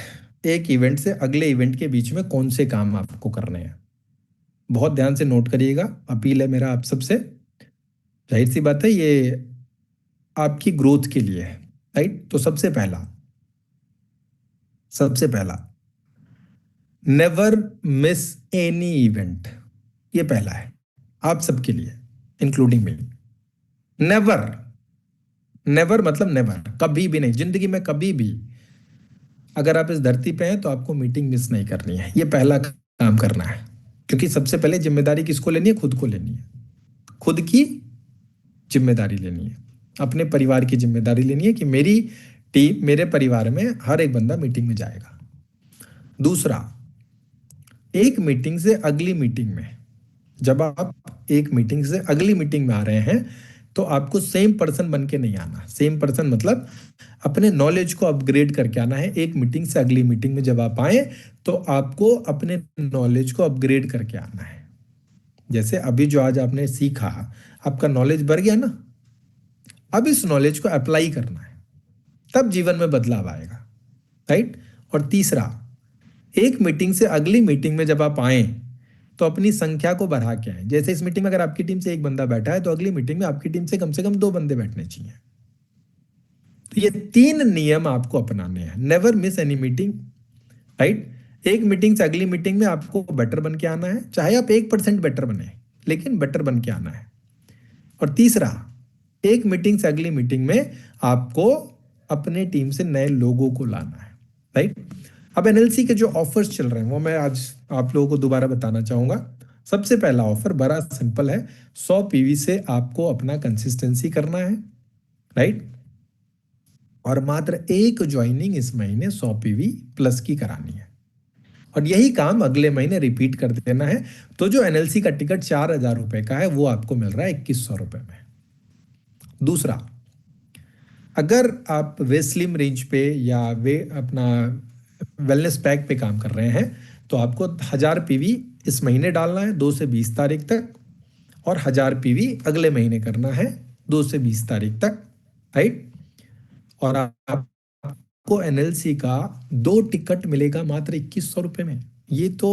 एक इवेंट से अगले इवेंट के बीच में कौन से काम आपको करने हैं, बहुत ध्यान से नोट करिएगा। अपील है मेरा आप सबसे। जाहिर सी बात है ये आपकी ग्रोथ के लिए है, राइट। तो सबसे पहला नेवर मिस एनी इवेंट, ये पहला है आप सबके लिए, इंक्लूडिंग मी। नेवर, नेवर मतलब नेवर, कभी भी नहीं जिंदगी में, कभी भी अगर आप इस धरती पे हैं तो आपको मीटिंग मिस नहीं करनी है। ये पहला काम करना है, क्योंकि सबसे पहले जिम्मेदारी किसको लेनी है? खुद को लेनी है। खुद की जिम्मेदारी लेनी है, अपने परिवार की जिम्मेदारी लेनी है कि मेरी टीम, मेरे परिवार में हर एक बंदा मीटिंग में जाएगा। दूसरा, एक मीटिंग से अगली मीटिंग में, जब आप एक मीटिंग से अगली मीटिंग में आ रहे हैं तो आपको सेम पर्सन बन के नहीं आना। सेम पर्सन मतलब अपने नॉलेज को अपग्रेड करके आना है। एक मीटिंग से अगली मीटिंग में जब आप आए तो आपको अपने नॉलेज को अपग्रेड करके आना है। जैसे अभी जो आज आपने सीखा, आपका नॉलेज बढ़ गया ना, अब इस नॉलेज को अप्लाई करना है, तब जीवन में बदलाव आएगा, राइट। और तीसरा, एक मीटिंग से अगली मीटिंग में जब आप आए तो अपनी संख्या को बढ़ा के आए। जैसे इस मीटिंग में अगर आपकी टीम से एक बंदा बैठा है तो अगली मीटिंग में आपकी टीम से कम 2 बंदे बैठने चाहिए। तो ये 3 नियम आपको अपनाने हैं। Never miss any meeting, right. एक मीटिंग से अगली मीटिंग में आपको बेटर बन के आना है, चाहे आप 1% बेटर बने, लेकिन बेटर बन के आना है। और तीसरा, एक मीटिंग से अगली मीटिंग में आपको अपने टीम से नए लोगों को लाना है, राइट। अब एनएलसी के जो ऑफर्स चल रहे हैं वो मैं आज आप लोगों को दोबारा बताना चाहूंगा। सबसे पहला ऑफर बड़ा सिंपल है, 100 पीवी से आपको अपना कंसिस्टेंसी करना है, राइट। और मात्र एक ज्वाइनिंग इस महीने 100 पीवी प्लस की करानी है, और यही काम अगले महीने रिपीट कर देना है। तो जो एनएलसी का टिकट 4,000 रुपए का है वो आपको मिल रहा है 2,100 रुपए में। दूसरा, अगर आप वे स्लिम रेंज पे या वे अपना वेलनेस पैक पे काम कर रहे हैं तो आपको 1,000 पीवी इस महीने डालना है 2 से 20 तारीख तक, और 1,000 पीवी अगले महीने करना है 2 से 20 तारीख तक, राइट। और आपको एनएलसी का 2 टिकट मिलेगा मात्र 2,100 रुपये में। ये तो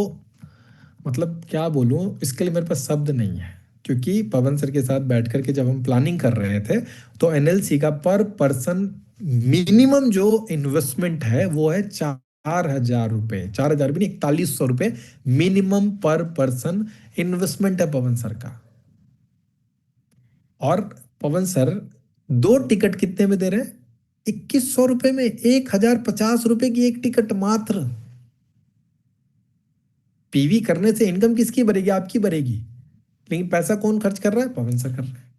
मतलब क्या बोलूं, इसके लिए मेरे पास शब्द नहीं है। क्योंकि पवन सर के साथ बैठ करके जब हम प्लानिंग कर रहे थे तो एनएलसी का पर पर्सन मिनिमम जो इन्वेस्टमेंट है वो है 4,000 रुपये, 4,000 भी नहीं, 4,100 रुपये मिनिमम पर पर्सन इन्वेस्टमेंट है पवन सर का। और पवन सर 2 टिकट कितने में दे रहे हैं? 2,100 रुपये में, 1,050 रुपये की एक टिकट मात्र। पीवी करने से इनकम किसकी बढ़ेगी? आपकी बढ़ेगी, लेकिन पैसा कौन खर्च कर रहा है? पवन सर कर रहे हैं।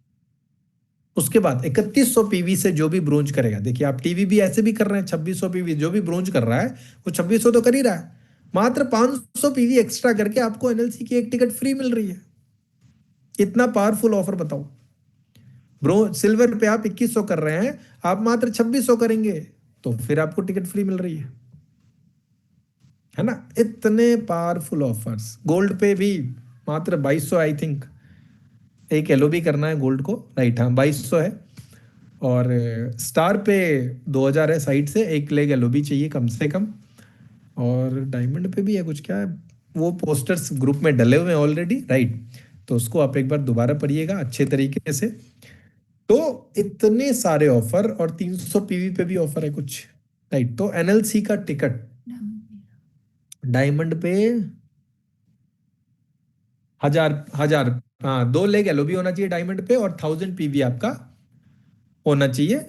उसके बाद 3,100 पीवी से जो भी ब्रोंज करेगा, देखिए आप टीवी भी ऐसे भी कर रहे हैं, 2,600 पीवी जो भी ब्रोंज कर रहा है वो 2,600 तो कर ही रहा है, मात्र 500 पीवी एक्स्ट्रा करके आपको एनएलसी की एक टिकट फ्री मिल रही है। इतना पावरफुल ऑफर बताओ। ब्रो सिल्वर पे आप 2,100 कर रहे हैं, आप मात्र 2,600 करेंगे तो फिर आपको टिकट फ्री मिल रही है ना। इतने पावरफुल ऑफर्स। गोल्ड पे भी मात्र 2,200 आई थिंक, एक एलओबी करना है गोल्ड को, राइट, हाँ 2,200 है। और स्टार पे 2,000 है साइड से, एक लेग एलओबी चाहिए कम से कम। और डायमंड पे भी है कुछ, क्या है वो, पोस्टर्स ग्रुप में डले हुए हैं ऑलरेडी, राइट। तो उसको आप एक बार दोबारा पढ़िएगा अच्छे तरीके से। तो इतने सारे ऑफर, और 300 पीवी पे भी ऑफर है कुछ, राइट। तो एनएलसी का टिकट डायमंड पे 1,000 1,000, हाँ 2 लेग एलओबी होना चाहिए डायमंड पे, और 1,000 पीवी आपका होना चाहिए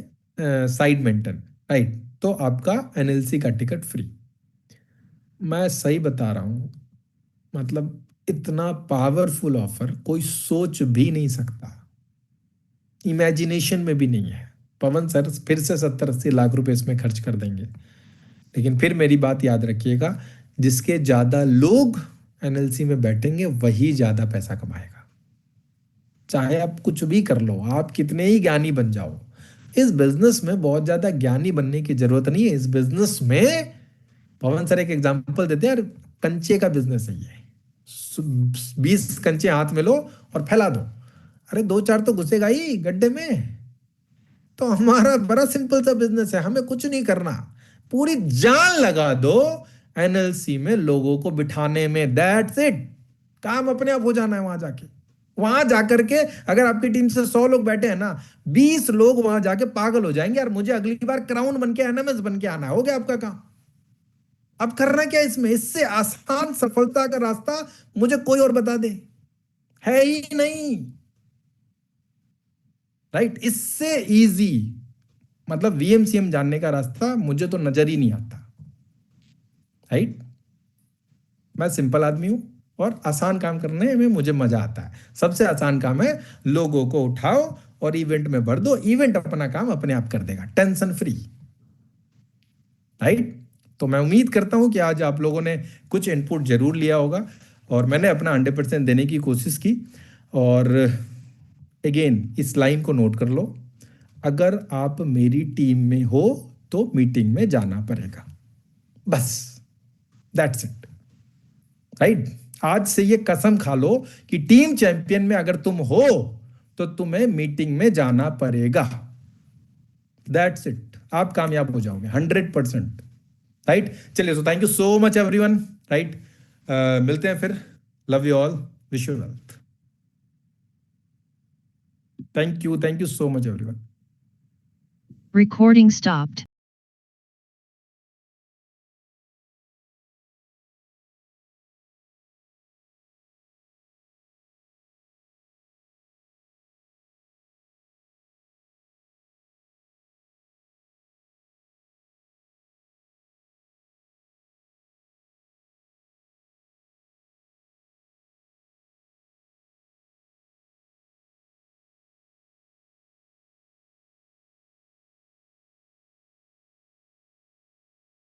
साइड मेंटेन, राइट। तो आपका एनएलसी का टिकट फ्री। मैं सही बता रहा हूँ, मतलब इतना पावरफुल ऑफर कोई सोच भी नहीं सकता, इमेजिनेशन में भी नहीं है। पवन सर फिर से 70-80 लाख रुपए इसमें खर्च कर देंगे, लेकिन फिर मेरी बात याद रखिएगा, जिसके ज्यादा लोग एनएलसी में बैठेंगे वही ज्यादा पैसा कमाएगा। चाहे आप कुछ भी कर लो, आप कितने ही ज्ञानी बन जाओ, इस बिजनेस में बहुत ज्यादा ज्ञानी बनने की जरूरत नहीं है। इस बिजनेस में पवन सर एक एग्जांपल देते हैं यार, कंचे का बिजनेस है ये। 20 कंचे हाथ में लो और फैला दो, अरे 2-4 तो घुसेगा ही गड्ढे में। तो हमारा बड़ा सिंपल सा बिजनेस है, हमें कुछ नहीं करना, पूरी जान लगा दो एनएलसी में लोगों को बिठाने में, दैट्स इट। काम अपने आप हो जाना है वहां जाके। वहां जाकर के अगर आपकी टीम से 100 लोग बैठे हैं ना, 20 लोग वहां जाके पागल हो जाएंगे, यार मुझे अगली बार क्राउन बन के एनएमएस बन के आना है। हो गया आपका काम। अब करना क्या इसमें, इससे आसान सफलता का रास्ता मुझे कोई और बता दे, है ही नहीं। राइट, इससे इजी मतलब वीएमसीएम जानने का रास्ता मुझे तो नजर ही नहीं आता। राइट, मैं सिंपल आदमी हूं और आसान काम करने में मुझे मजा आता है। सबसे आसान काम है लोगों को उठाओ और इवेंट में भर दो, इवेंट अपना काम अपने आप कर देगा, टेंशन फ्री। राइट, तो मैं उम्मीद करता हूं कि आज आप लोगों ने कुछ इनपुट जरूर लिया होगा और मैंने अपना 100% देने की कोशिश की। और अगेन इस लाइन को नोट कर लो, अगर आप मेरी टीम में हो तो मीटिंग में जाना पड़ेगा, बस, दैट्स इट। राइट, आज से ये कसम खा लो कि टीम चैंपियन में अगर तुम हो तो तुम्हें मीटिंग में जाना पड़ेगा, दैट्स इट। आप कामयाब हो जाओगे 100%। राइट, चलिए, so thank you so much everyone. Right, मिलते हैं फिर। Love you all, wish you wealth. Thank you so much everyone. Recording stopped.